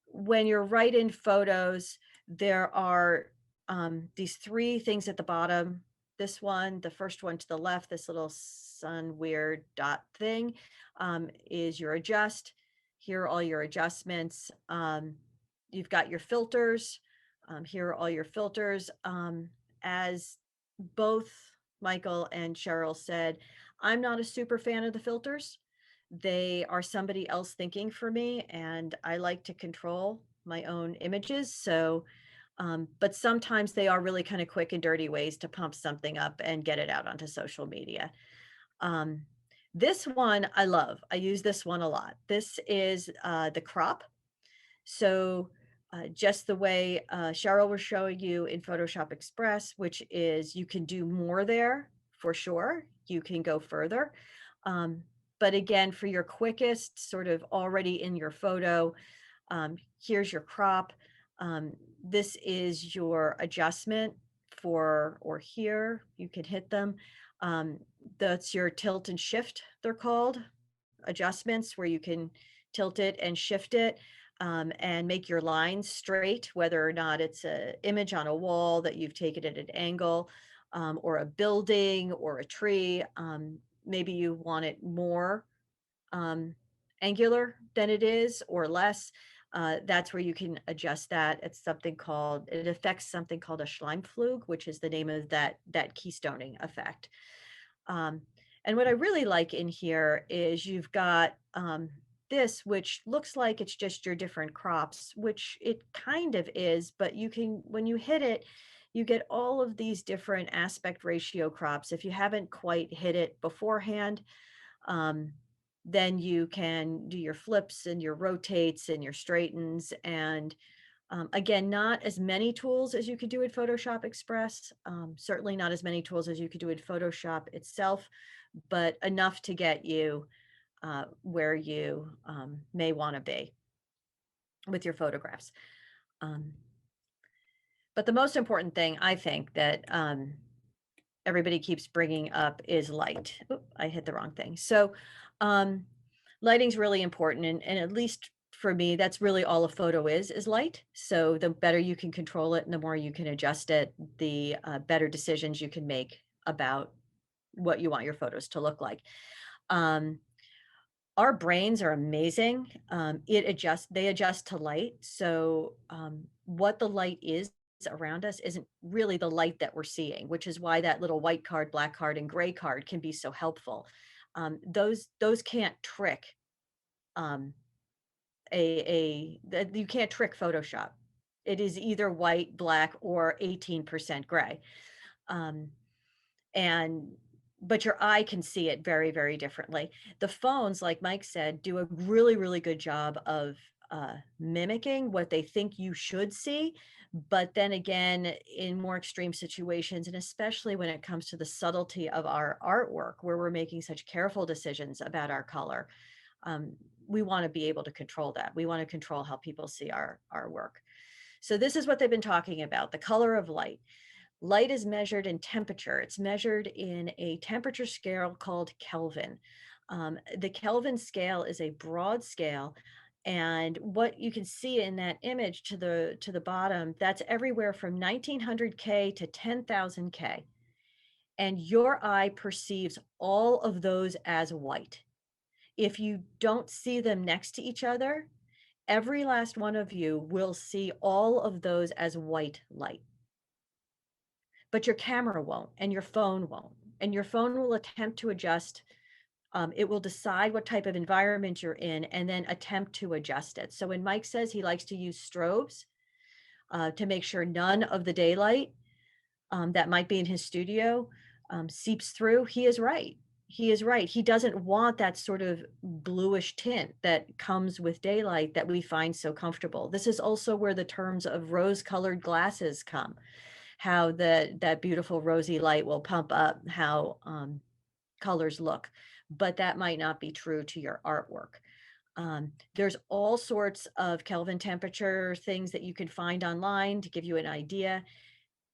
when you're right in Photos, there are these 3 things at the bottom. This one, the first one to the left, this little sun weird dot thing, is your adjust. Here are all your adjustments. You've got your filters. Here are all your filters. As both Michael and Cheryl said, I'm not a super fan of the filters. They are somebody else thinking for me, and I like to control my own images. So, but sometimes they are really kind of quick and dirty ways to pump something up and get it out onto social media. This one I love. I use this one a lot. This is the crop. So just the way Cheryl was showing you in Photoshop Express, which is you can do more there for sure. You can go further. But again, for your quickest sort of already in your photo, here's your crop. This is your adjustment for, or here, you can hit them. That's your tilt and shift, they're called, adjustments where you can tilt it and shift it. And make your lines straight, whether or not it's an image on a wall that you've taken at an angle, or a building or a tree. Maybe you want it more angular than it is or less. That's where you can adjust that. It's something called, it affects something called a Schleimflug, which is the name of that keystoning effect. And what I really like in here is you've got this, which looks like it's just your different crops, which it kind of is, but you can, when you hit it, you get all of these different aspect ratio crops. If you haven't quite hit it beforehand, then you can do your flips and your rotates and your straightens. And again, not as many tools as you could do in Photoshop Express, certainly not as many tools as you could do in Photoshop itself, but enough to get you where you may want to be with your photographs. But the most important thing I think that everybody keeps bringing up is light. Oop, I hit the wrong thing. So lighting's really important. And at least for me, that's really all a photo is light. So the better you can control it and the more you can adjust it, the better decisions you can make about what you want your photos to look like. Our brains are amazing. They adjust to light. So what the light is around us isn't really the light that we're seeing, which is why that little white card, black card, and gray card can be so helpful. Those can't trick you can't trick Photoshop. It is either white, black, or 18% gray. But your eye can see it very, very differently. The phones, like Mike said, do a really, really good job of mimicking what they think you should see. But then again, in more extreme situations, and especially when it comes to the subtlety of our artwork, where we're making such careful decisions about our color, we want to be able to control that. We want to control how people see our work. So this is what they've been talking about, the color of light. Light is measured in temperature. It's measured in a temperature scale called Kelvin. The Kelvin scale is a broad scale. And what you can see in that image to the bottom, that's everywhere from 1900 K to 10,000 K. And your eye perceives all of those as white. if you don't see them next to each other, every last one of you will see all of those as white light. But your camera won't, and your phone won't. And your phone will attempt to adjust. It will decide what type of environment you're in and then attempt to adjust it. So when Mike says he likes to use strobes to make sure none of the daylight that might be in his studio seeps through, he is right. He is right. He doesn't want that sort of bluish tint that comes with daylight that we find so comfortable. This is also where the terms of rose-colored glasses come, how that beautiful rosy light will pump up how colors look, but that might not be true to your artwork. There's all sorts of Kelvin temperature things that you can find online to give you an idea.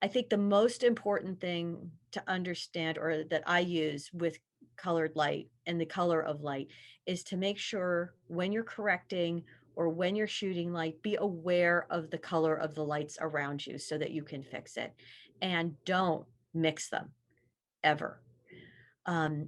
I think the most important thing to understand, or that I use with colored light and the color of light, is to make sure when you're correcting or when you're shooting light, be aware of the color of the lights around you so that you can fix it. And don't mix them ever.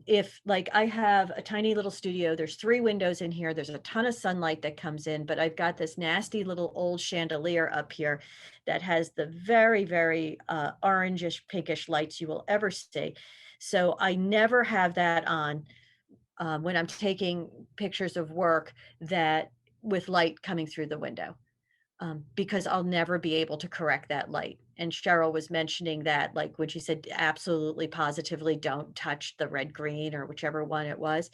If, like, I have a tiny little studio, there's 3 windows in here, there's a ton of sunlight that comes in, but I've got this nasty little old chandelier up here that has the very, very orangish, pinkish lights you will ever see. So I never have that on when I'm taking pictures of work that with light coming through the window. Because I'll never be able to correct that light. And Cheryl was mentioning that, like when she said, absolutely, positively don't touch the red, green, or whichever one it was,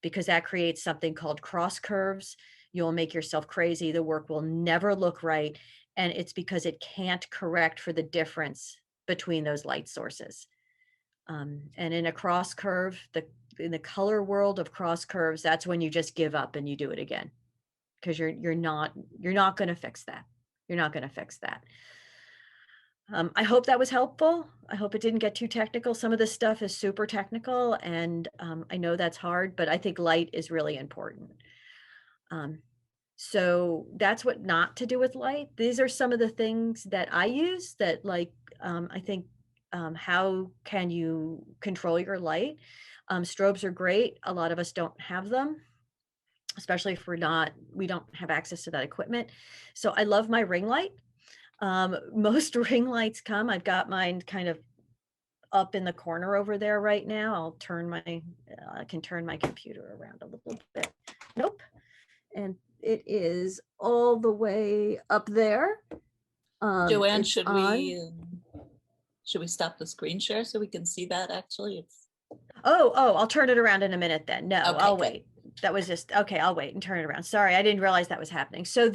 because that creates something called cross curves. You'll make yourself crazy. The work will never look right. And it's because it can't correct for the difference between those light sources. And in a cross curve, in the color world of cross curves, that's when you just give up and you do it again. Because you're not going to fix that. You're not going to fix that. I hope that was helpful. I hope it didn't get too technical. Some of this stuff is super technical, and I know that's hard, but I think light is really important. So that's what not to do with light. These are some of the things that I use that, like, I think, how can you control your light? Strobes are great. A lot of us don't have them, especially if we don't have access to that equipment. So I love my ring light. Most ring lights come, I've got mine kind of up in the corner over there right now. I can turn my computer around a little bit. Nope. And it is all the way up there. Joanne, should we stop the screen share so we can see that actually? Oh, I'll turn it around in a minute then. No, Okay, I'll good. wait. That was just, okay, I'll wait and turn it around. Sorry, I didn't realize that was happening. So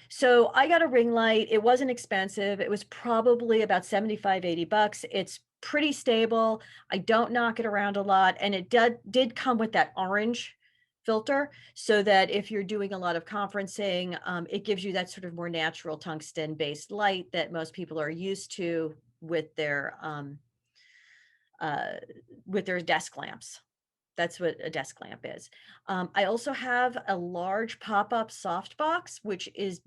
so I got a ring light. It wasn't expensive. It was probably about 75, 80 bucks. It's pretty stable. I don't knock it around a lot. And it did come with that orange filter, so that if you're doing a lot of conferencing, it gives you that sort of more natural tungsten based light that most people are used to with their desk lamps. That's what a desk lamp is. I also have a large pop-up softbox, which is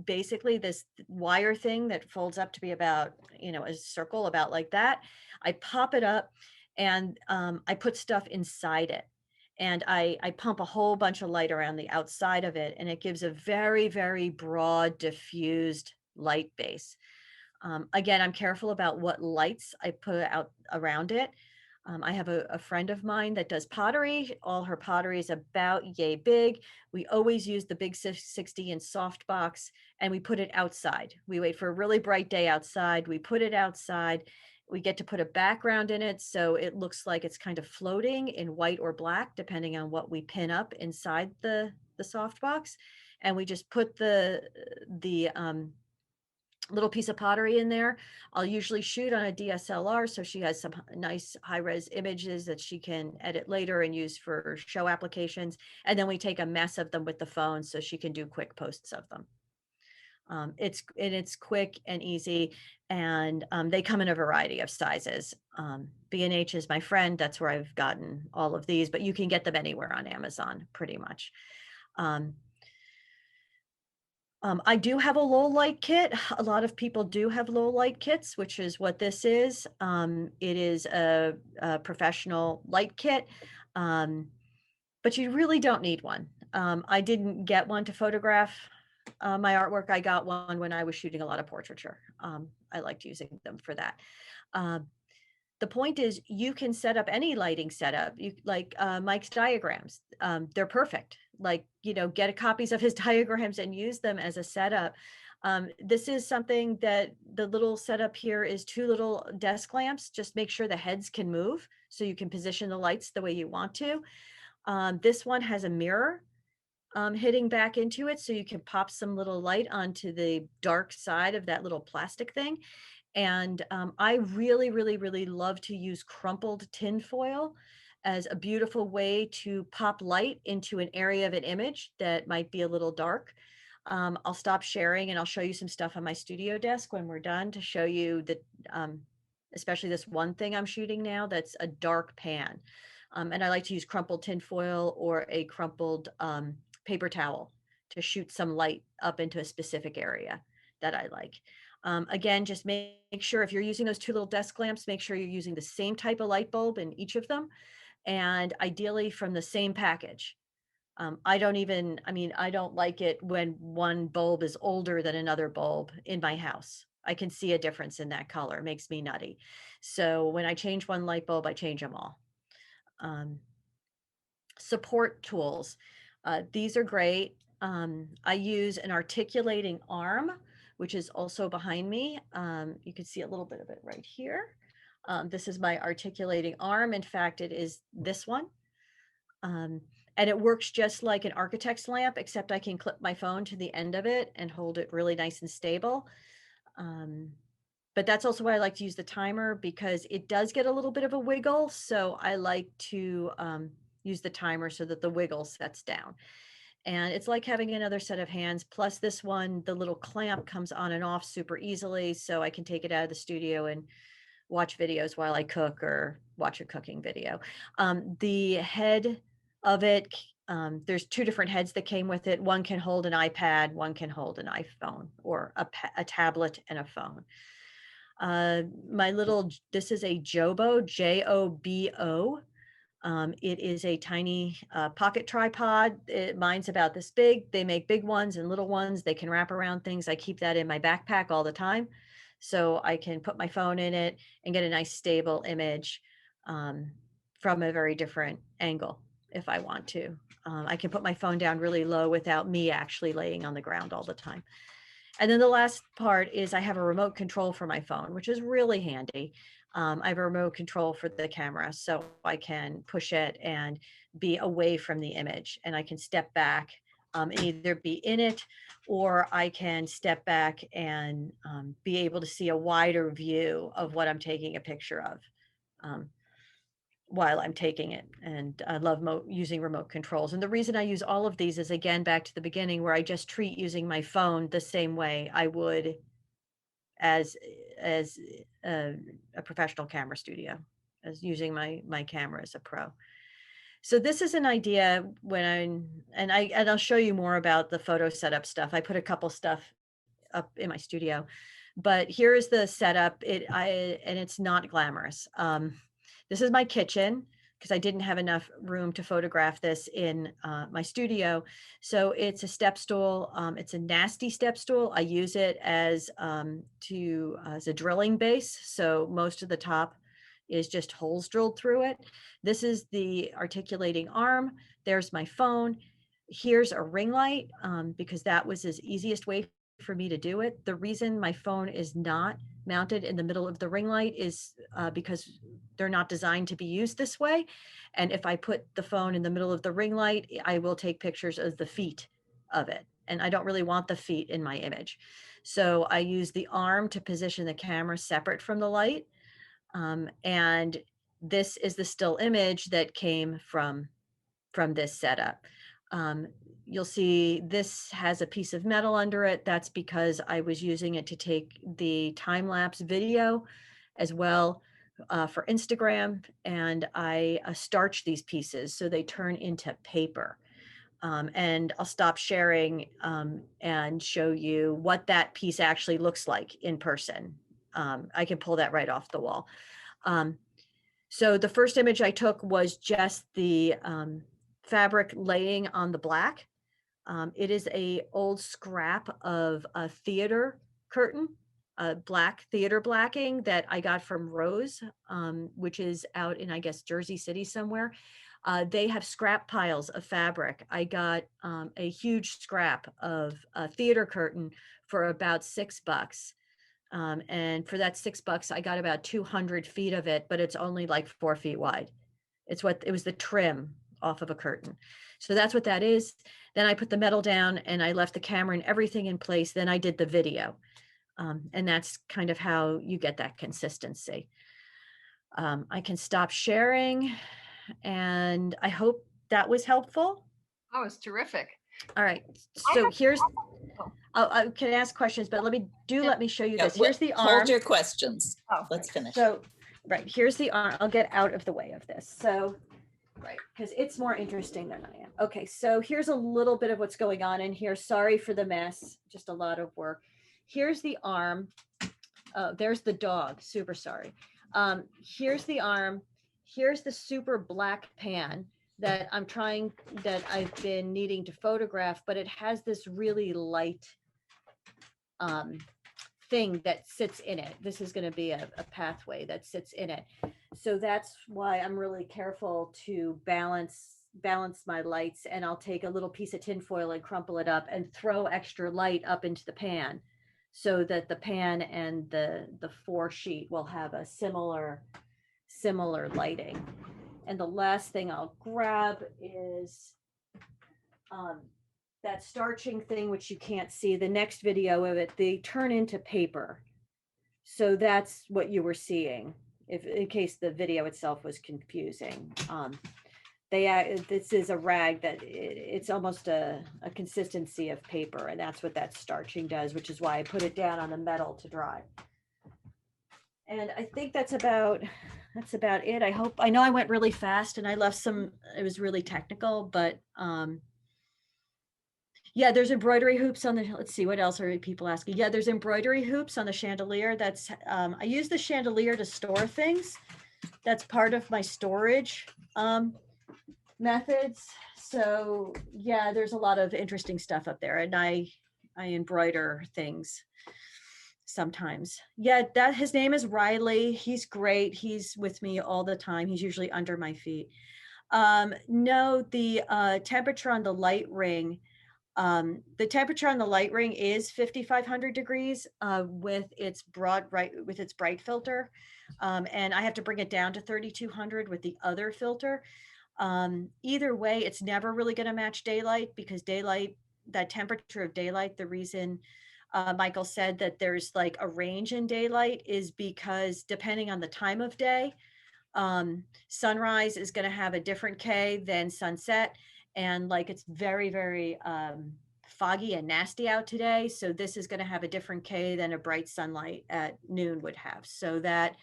basically this wire thing that folds up to be about, a circle about like that. I pop it up and I put stuff inside it. And I pump a whole bunch of light around the outside of it. And it gives a very, very broad, diffused light base. Again, I'm careful about what lights I put out around it. I have a friend of mine that does pottery. All her pottery is about yay big. We always use the big 60-inch softbox, and we put it outside. We wait for a really bright day outside. We put it outside. We get to put a background in it, so it looks like it's kind of floating in white or black, depending on what we pin up inside the softbox. And we just put the little piece of pottery in there. I'll usually shoot on a DSLR, so she has some nice high-res images that she can edit later and use for show applications. And then we take a mess of them with the phone so she can do quick posts of them. It's quick and easy, and they come in a variety of sizes. B&H is my friend. That's where I've gotten all of these, but you can get them anywhere on Amazon pretty much. I do have a low light kit. A lot of people do have low light kits, which is what this is. It is a professional light kit, but but you really don't need one. I didn't get one to photograph my artwork. I got one when I was shooting a lot of portraiture. I liked using them for that. The point is, you can set up any lighting setup. You like Mike's diagrams. They're perfect. Like, you know, get copies of his diagrams and use them as a setup. This is something that the little setup here is 2 little desk lamps. Just make sure the heads can move so you can position the lights the way you want to. This one has a mirror hitting back into it, so you can pop some little light onto the dark side of that little plastic thing. And I really, really, really love to use crumpled tin foil as a beautiful way to pop light into an area of an image that might be a little dark. I'll stop sharing and I'll show you some stuff on my studio desk when we're done to show you that, especially this one thing I'm shooting now that's a dark pan. And I like to use crumpled tin foil or a crumpled paper towel to shoot some light up into a specific area that I like. Again, just make sure if you're using those 2 little desk lamps, make sure you're using the same type of light bulb in each of them, and ideally from the same package. I don't like it when one bulb is older than another bulb in my house. I can see a difference in that color. It makes me nutty. So when I change one light bulb, I change them all. Support tools. These are great. I use an articulating arm, which is also behind me. You can see a little bit of it right here. This is my articulating arm. In fact, it is this one. And it works just like an architect's lamp, except I can clip my phone to the end of it and hold it really nice and stable. But that's also why I like to use the timer, because it does get a little bit of a wiggle. So I like to use the timer so that the wiggle sets down. And it's like having another set of hands. Plus this one, the little clamp comes on and off super easily. So I can take it out of the studio and watch videos while I cook or watch a cooking video. The head of it, there's 2 different heads that came with it. One can hold an iPad, one can hold an iPhone, or a tablet and a phone. This is a Jobo, J-O-B-O. It is a tiny pocket tripod. Mine's about this big. They make big ones and little ones. They can wrap around things. I keep that in my backpack all the time, so I can put my phone in it and get a nice stable image from a very different angle if I want to. I can put my phone down really low without me actually laying on the ground all the time. And then the last part is I have a remote control for my phone, which is really handy. I have a remote control for the camera, so I can push it and be away from the image, and I can step back and either be in it, or I can step back and be able to see a wider view of what I'm taking a picture of while I'm taking it. And I love using remote controls. And the reason I use all of these is, again, back to the beginning, where I just treat using my phone the same way I would as a professional camera studio, as using my camera as a pro. So this is an idea and I'll show you more about the photo setup stuff. I put a couple stuff up in my studio, but here is the setup. And it's not glamorous. This is my kitchen, because I didn't have enough room to photograph this in my studio. So it's a step stool. It's a nasty step stool. I use it as a drilling base. So most of the top is just holes drilled through it. This is the articulating arm. There's my phone. Here's a ring light, because that was the easiest way for me to do it. The reason my phone is not mounted in the middle of the ring light is because they're not designed to be used this way. And if I put the phone in the middle of the ring light, I will take pictures of the feet of it. And I don't really want the feet in my image. So I use the arm to position the camera separate from the light. And this is the still image that came from this setup. You'll see this has a piece of metal under it. That's because I was using it to take the time-lapse video as well for Instagram, and I starch these pieces so they turn into paper. And I'll stop sharing and show you what that piece actually looks like in person. I can pull that right off the wall. So the first image I took was just the fabric laying on the black. It is a old scrap of a theater curtain, a black theater blacking that I got from Rose, which is out in, I guess, Jersey City somewhere. They have scrap piles of fabric. I got a huge scrap of a theater curtain for about $6. And for that $6, I got about 200 feet of it, but it's only like 4 feet wide. It was the trim off of a curtain. So that's what that is. Then I put the metal down and I left the camera and everything in place. Then I did the video. And that's kind of how you get that consistency. I can stop sharing, and I hope that was helpful. Oh, it's terrific. All right, so here's, I can ask questions, but let me show you this. Here's the arm. Hold your questions. Oh, Let's finish. So, right, here's the arm. I'll get out of the way of this. So, right, because it's more interesting than I am. Okay, so here's a little bit of what's going on in here. Sorry for the mess, just a lot of work. Here's the arm. There's the dog, super sorry. Here's the arm. Here's the super black pan that I've been needing to photograph, but it has this really light thing that sits in it. This is going to be a pathway that sits in it. So that's why I'm really careful to balance my lights, and I'll take a little piece of tinfoil and crumple it up and throw extra light up into the pan so that the pan and the foresheet will have a similar lighting. And the last thing I'll grab is that starching thing, which you can't see. The next video of it, they turn into paper. So that's what you were seeing, in case the video itself was confusing. This is a rag that it's almost a consistency of paper, and that's what that starching does, which is why I put it down on the metal to dry. And I think that's about it. I know I went really fast and I left it was really technical, but yeah, there's embroidery hoops on let's see, what else are people asking? Yeah, there's embroidery hoops on the chandelier. That's, I use the chandelier to store things. That's part of my storage methods. So yeah, there's a lot of interesting stuff up there, and I embroider things sometimes. Yeah, his name is Riley. He's great. He's with me all the time. He's usually under my feet. No, the temperature on the light ring, is 5,500 degrees with its bright filter. And I have to bring it down to 3,200 with the other filter. Either way, it's never really going to match daylight, because that temperature of daylight, the reason Michael said that there's like a range in daylight is because depending on the time of day, sunrise is going to have a different K than sunset. And like, it's very, very foggy and nasty out today. So this is going to have a different K than a bright sunlight at noon would have. So that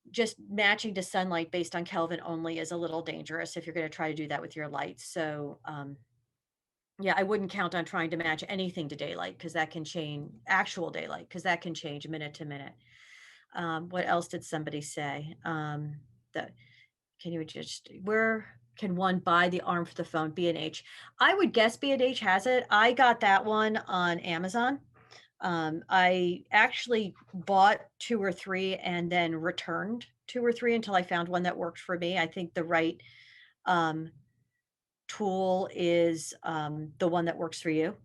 just matching to sunlight based on Kelvin only is a little dangerous if you're going to try to do that with your lights. So yeah, I wouldn't count on trying to match anything to daylight, because that can change, actual daylight, because that can change minute to minute. What else did somebody say? Where can one buy the arm for the phone? B&H. I would guess B&H has it. I got that one on Amazon. I actually bought 2 or 3 and then returned 2 or 3 until I found one that worked for me. I think the right tool is the one that works for you.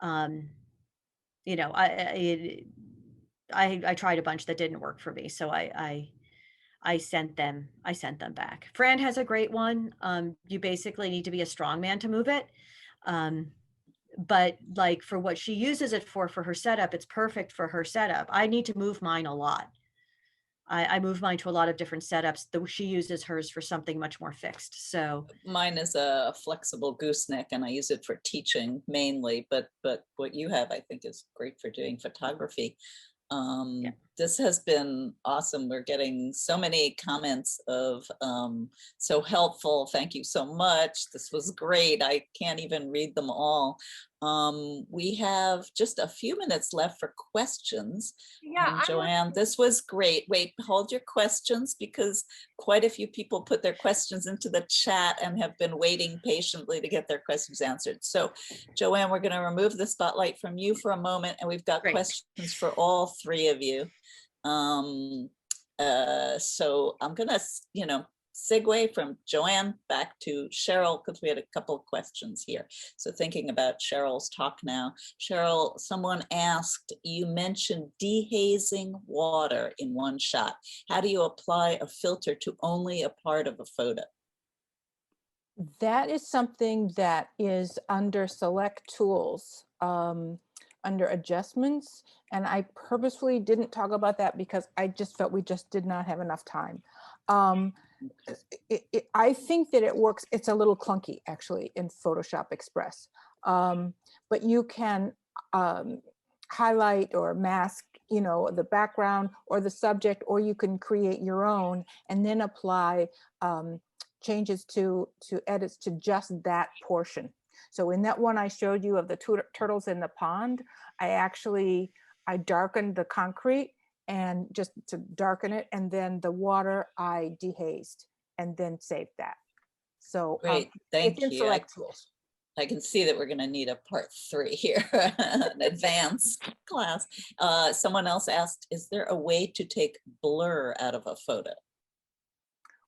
You know, I tried a bunch that didn't work for me, so I sent them back. Fran has a great one. You basically need to be a strong man to move it. But like for what she uses it for her setup, it's perfect for her setup. I need to move mine a lot. I move mine to a lot of different setups. She uses hers for something much more fixed. So mine is a flexible gooseneck, and I use it for teaching mainly, but what you have, I think, is great for doing photography. this has been awesome. We're getting so many comments of so helpful. Thank you so much. This was great. I can't even read them all. We have just a few minutes left for questions. Yeah, Joanne, this was great. Wait, hold your questions because quite a few people put their questions into the chat and have been waiting patiently to get their questions answered. So Joanne, we're going to remove the spotlight from you for a moment, and we've got Great. questions for all three of you. So I'm going to, segue from Joanne back to Cheryl because we had a couple of questions here. So thinking about Cheryl's talk now. Cheryl, someone asked, you mentioned dehazing water in one shot. How do you apply a filter to only a part of a photo? That is something that is under select tools, under adjustments. And I purposefully didn't talk about that because I just felt we just did not have enough time. I think that it works. It's a little clunky actually in Photoshop Express, but you can highlight or mask, the background or the subject, or you can create your own and then apply changes to edits to just that portion. So in that one I showed you of the turtles in the pond, I darkened the concrete and just to darken it, and then the water I dehazed and then saved that. So great, thank it's in you. select tools. I can see that we're going to need a part 3 here, an advanced class. Someone else asked, is there a way to take blur out of a photo?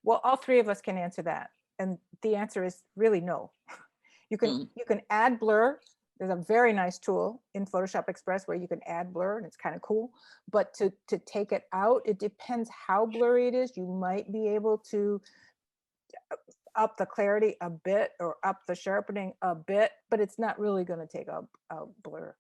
Well, all three of us can answer that. And the answer is really no. You can add blur. There's a very nice tool in Photoshop Express where you can add blur and it's kind of cool. But to take it out, it depends how blurry it is. You might be able to up the clarity a bit or up the sharpening a bit, but it's not really going to take out blur.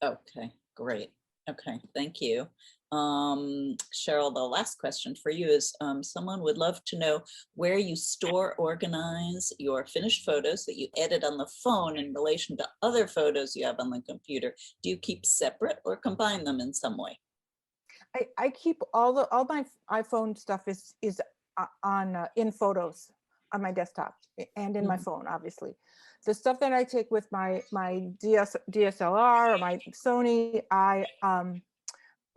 Okay, great. Okay, thank you. Cheryl, the last question for you is, someone would love to know where you store, organize your finished photos that you edit on the phone in relation to other photos you have on the computer. Do you keep separate or combine them in some way? I keep all my iPhone stuff is on in Photos on my desktop and in my phone, obviously. The stuff that I take with my DSLR or my Sony,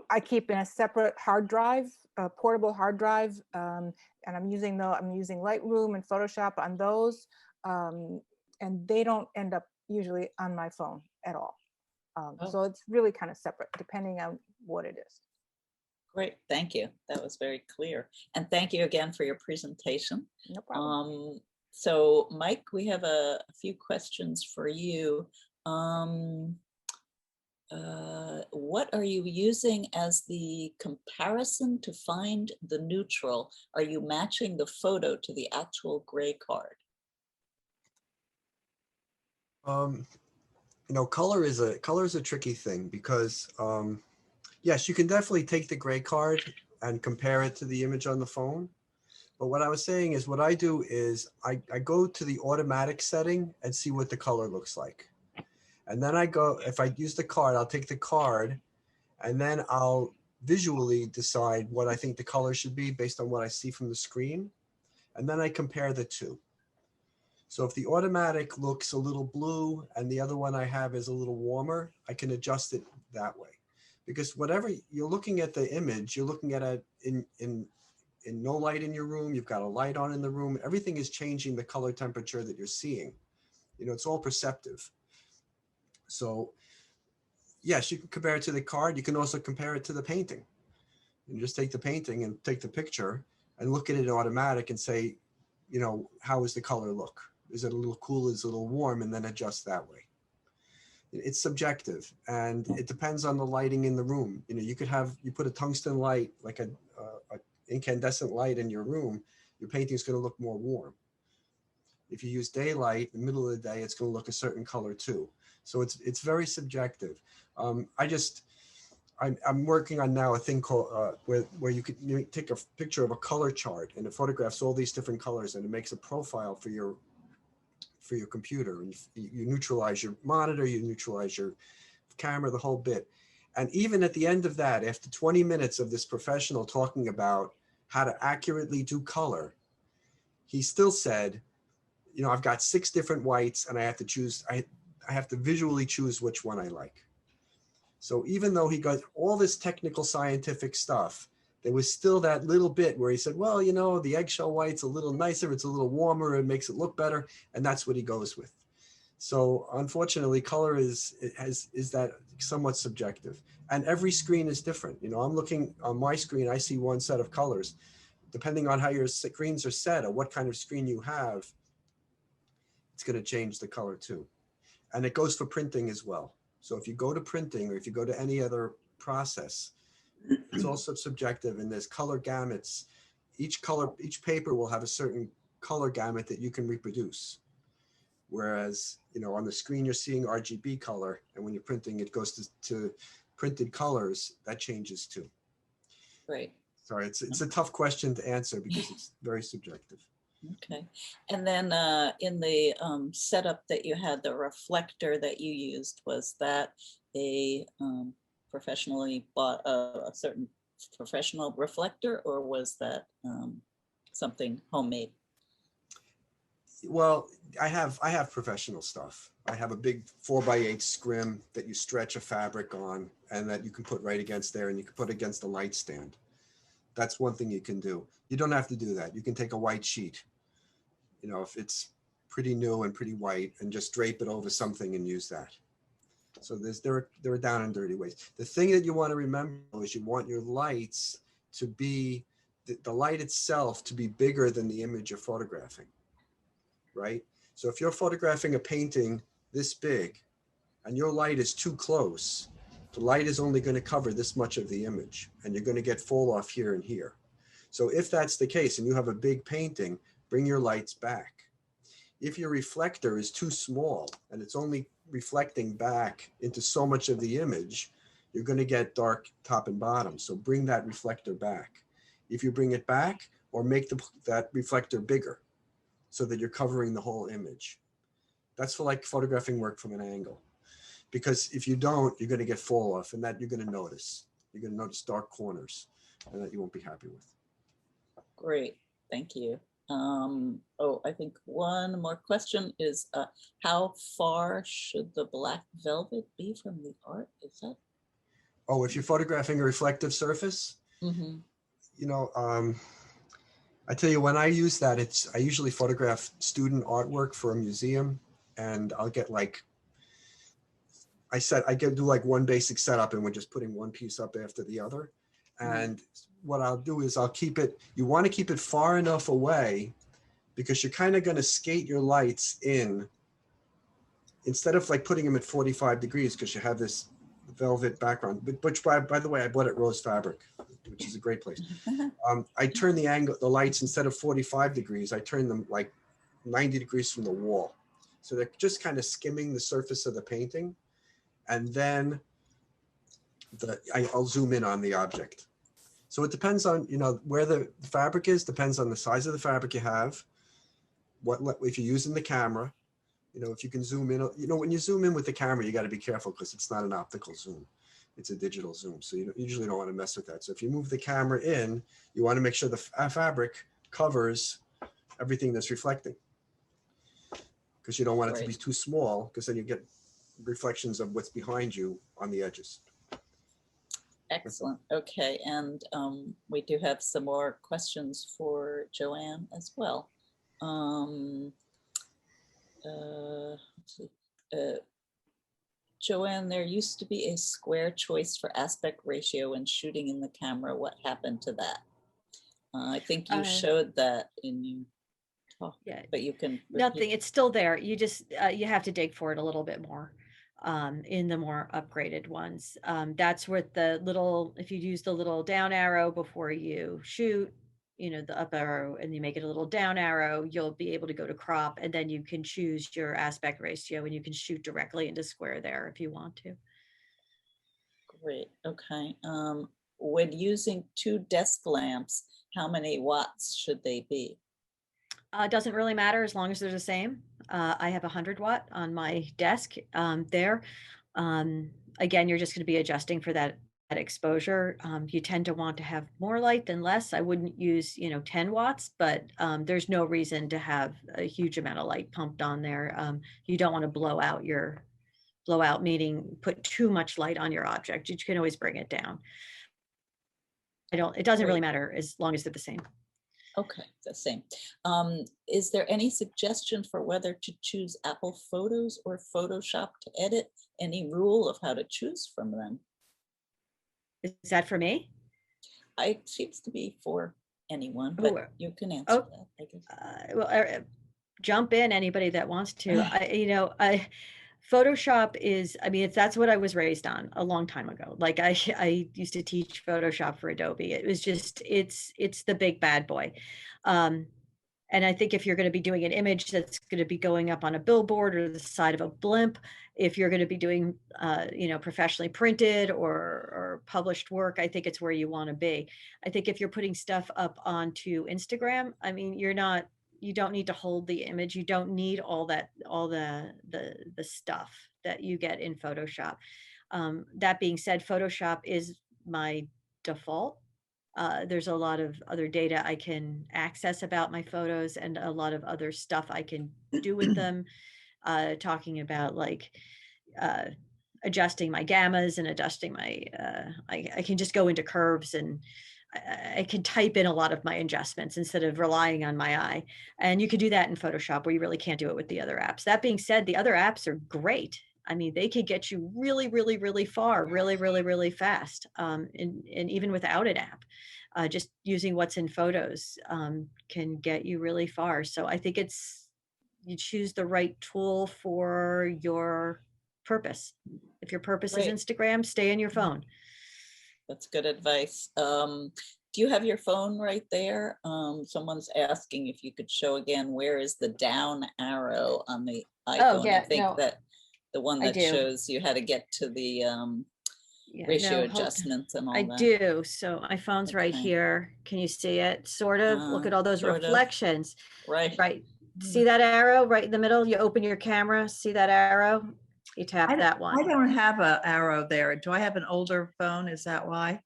I keep in a separate hard drive, a portable hard drive, and I'm using Lightroom and Photoshop on those, and they don't end up usually on my phone at all. So it's really kind of separate depending on what it is. Great, thank you. That was very clear. And thank you again for your presentation. No problem. So Mike, we have a few questions for you. What are you using as the comparison to find the neutral? Are you matching the photo to the actual gray card? Color is a tricky thing because yes, you can definitely take the gray card and compare it to the image on the phone. But what I was saying is what I do is I go to the automatic setting and see what the color looks like. And then if I use the card, I'll take the card and then I'll visually decide what I think the color should be based on what I see from the screen. And then I compare the two. So if the automatic looks a little blue and the other one I have is a little warmer, I can adjust it that way. Because whatever you're looking at the image, you're looking at it in no light in your room, you've got a light on in the room, everything is changing the color temperature that you're seeing. It's all perceptive. So yes, you can compare it to the card. You can also compare it to the painting. You just take the painting and take the picture and look at it in automatic and say, how does the color look? Is it a little cool? Is it a little warm? And then adjust that way. It's subjective and it depends on the lighting in the room. You put a tungsten light, like a incandescent light in your room, your painting is going to look more warm. If you use daylight in the middle of the day, it's going to look a certain color too. So it's very subjective. I'm working on now a thing called where you could take a picture of a color chart and it photographs all these different colors and it makes a profile for your computer, and you neutralize your monitor, you neutralize your camera, the whole bit. And even at the end of that, after 20 minutes of this professional talking about how to accurately do color, he still said, you know, I've got 6 different whites and I have to choose, I have to visually choose which one I like. So even though he got all this technical scientific stuff, there was still that little bit where he said, well, you know, the eggshell white's a little nicer, it's a little warmer, it makes it look better. And that's what he goes with. So unfortunately, color is that somewhat subjective. And every screen is different. You know, I'm looking on my screen, I see one set of colors. Depending on how your screens are set or what kind of screen you have, it's going to change the color too. And it goes for printing as well. So if you go to printing or if you go to any other process, it's also subjective, and there's color gamuts. Each paper will have a certain color gamut that you can reproduce. Whereas, you know, on the screen you're seeing RGB color, and when you're printing, it goes to printed colors. That changes too. Right. Sorry, it's a tough question to answer because it's very subjective. Okay. And then in the setup that you had, the reflector that you used, was that a professionally bought a certain professional reflector, or was that something homemade? Well, I have professional stuff. I have a big 4x8 scrim that you stretch a fabric on and that you can put right against there, and you can put against the light stand. That's one thing you can do. You don't have to do that. You can take a white sheet, you know, if it's pretty new and pretty white, and just drape it over something and use that. So there are down and dirty ways. The thing that you want to remember is you want your lights to be, the light itself to be bigger than the image you're photographing, right? So if you're photographing a painting this big and your light is too close, the light is only going to cover this much of the image, and you're going to get fall off here and here. So if that's the case and you have a big painting, bring your lights back. If your reflector is too small and it's only reflecting back into so much of the image, you're going to get dark top and bottom. So bring that reflector back. If you bring it back, or make that reflector bigger so that you're covering the whole image. That's for like photographing work from an angle. Because if you don't, you're going to get fall off, and that you're going to notice. You're going to notice dark corners, and that you won't be happy with. Great, thank you. Oh, I think one more question is, how far should the black velvet be from the art? Is that? Oh, if you're photographing a reflective surface, Mm-hmm. you know, I tell you, when I use that, I usually photograph student artwork for a museum, and I'll get like, I do like one basic setup, and we're just putting one piece up after the other. And what I'll do is I'll keep it, you want to keep it far enough away because you're kind of going to skate your lights in, instead of like putting them at 45 degrees because you have this velvet background, which by the way, I bought at Rose Fabric, which is a great place. I turn the lights, instead of 45 degrees, I turn them like 90 degrees from the wall. So they're just kind of skimming the surface of the painting. And then I'll zoom in on the object. So it depends on, you know, where the fabric is, depends on the size of the fabric you have, if you're using the camera, you know, if you can zoom in, you know, when you zoom in with the camera, you got to be careful because it's not an optical zoom. It's a digital zoom. So you usually don't want to mess with that. So if you move the camera in, you want to make sure the fabric covers everything that's reflecting, because you don't want it to be too small, because then you get reflections of what's behind you on the edges. Excellent. Okay, and we do have some more questions for Joanne as well. Let's see. Joanne, there used to be a square choice for aspect ratio when shooting in the camera. What happened to that? I think you showed that in your talk, but you can repeat. Nothing, it's still there. You just, you have to dig for it a little bit more in the more upgraded ones. That's with the little, if you use the little down arrow before you shoot, you know, the up arrow, and you make it a little down arrow, you'll be able to go to crop, and then you can choose your aspect ratio, and you can shoot directly into square there if you want to. Great. Okay. When using 2 desk lamps, how many watts should they be? Doesn't really matter as long as they're the same. I have 100 watt on my desk there. Again, you're just going to be adjusting for that exposure. You tend to want to have more light than less. I wouldn't use, 10 watts, but there's no reason to have a huge amount of light pumped on there. You don't want to blow out, meaning put too much light on your object. You can always bring it down. It doesn't really matter as long as they're the same. Okay, the same. Is there any suggestion for whether to choose Apple Photos or Photoshop to edit? Any rule of how to choose from them? Is that for me? It seems to be for anyone, but you can answer that, I guess. Jump in, anybody that wants to. Photoshop is, that's what I was raised on a long time ago. Like I used to teach Photoshop for Adobe. It was just, it's the big bad boy. And I think if you're going to be doing an image that's going to be going up on a billboard or the side of a blimp, if you're going to be doing, professionally printed or published work, I think it's where you want to be. I think if you're putting stuff up onto Instagram, you don't need to hold the image. You don't need all the stuff that you get in Photoshop. That being said, Photoshop is my default. There's a lot of other data I can access about my photos and a lot of other stuff I can do with them. Talking about adjusting my gammas and adjusting my, I can just go into curves and I can type in a lot of my adjustments instead of relying on my eye. And you can do that in Photoshop where you really can't do it with the other apps. That being said, the other apps are great. They could get you really, really, really far, really, really, really fast. And even without an app, just using what's in Photos can get you really far. So I think you choose the right tool for your purpose. If your purpose is Instagram, stay in your phone. That's good advice. Do you have your phone right there? Someone's asking if you could show again, where is the down arrow on the iPhone? Oh, yeah, I think that the one that shows you how to get to the ratio adjustments and all that. I do. So my phone's right here. Can you see it? Sort of. Look at all those reflections. Right. See that arrow right in the middle? You open your camera, see that arrow? You tap that one. I don't have an arrow there. Do I have an older phone? Is that why?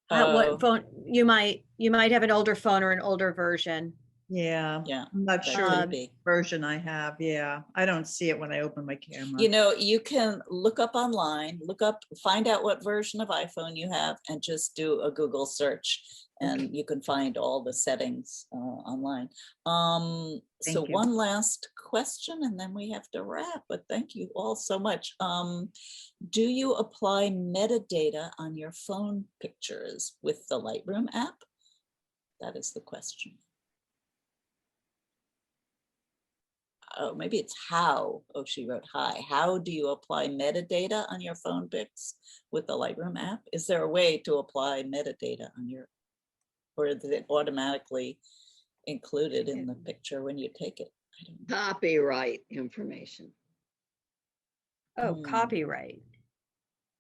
What phone? You might have an older phone or an older version. Yeah. I'm not sure the version I have. Yeah. I don't see it when I open my camera. You can look up online, find out what version of iPhone you have and just do a Google search and you can find all the settings online. So one last question and then we have to wrap, but thank you all so much. Do you apply metadata on your phone pictures with the Lightroom app? That is the question. Oh, maybe it's how. Oh, she wrote hi. How do you apply metadata on your phone pics with the Lightroom app? Is there a way to apply metadata on your, or is it automatically included in the picture when you take it? I don't know. Copyright information. Oh, copyright.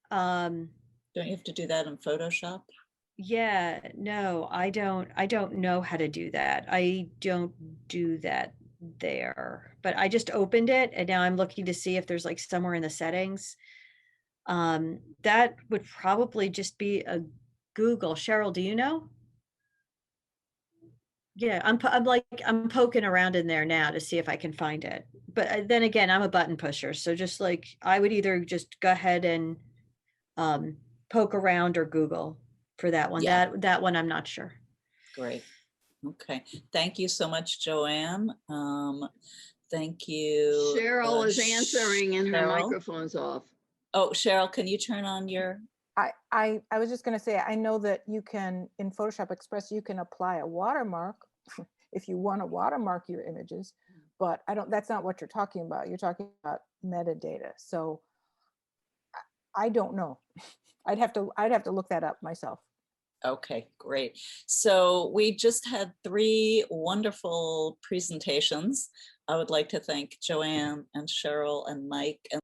Don't you have to do that in Photoshop? Yeah, no, I don't know how to do that. I don't do that there, but I just opened it and now I'm looking to see if there's somewhere in the settings. That would probably just be a Google. Cheryl, do you know? Yeah, I'm poking around in there now to see if I can find it. But then again, I'm a button pusher, so just I would either just go ahead and poke around or Google for that one. Yeah. That one I'm not sure. Great. Okay. Thank you so much, Joanne. Thank you. Cheryl is answering and her Cheryl? microphone's off. Oh, Cheryl, can you turn on your? I was just going to say, I know that you can, in Photoshop Express, you can apply a watermark if you want to watermark your images, but that's not what you're talking about. You're talking about metadata. So I don't know. I'd have to look that up myself. Okay, great. So we just had 3 wonderful presentations. I would like to thank Joanne and Cheryl and Mike and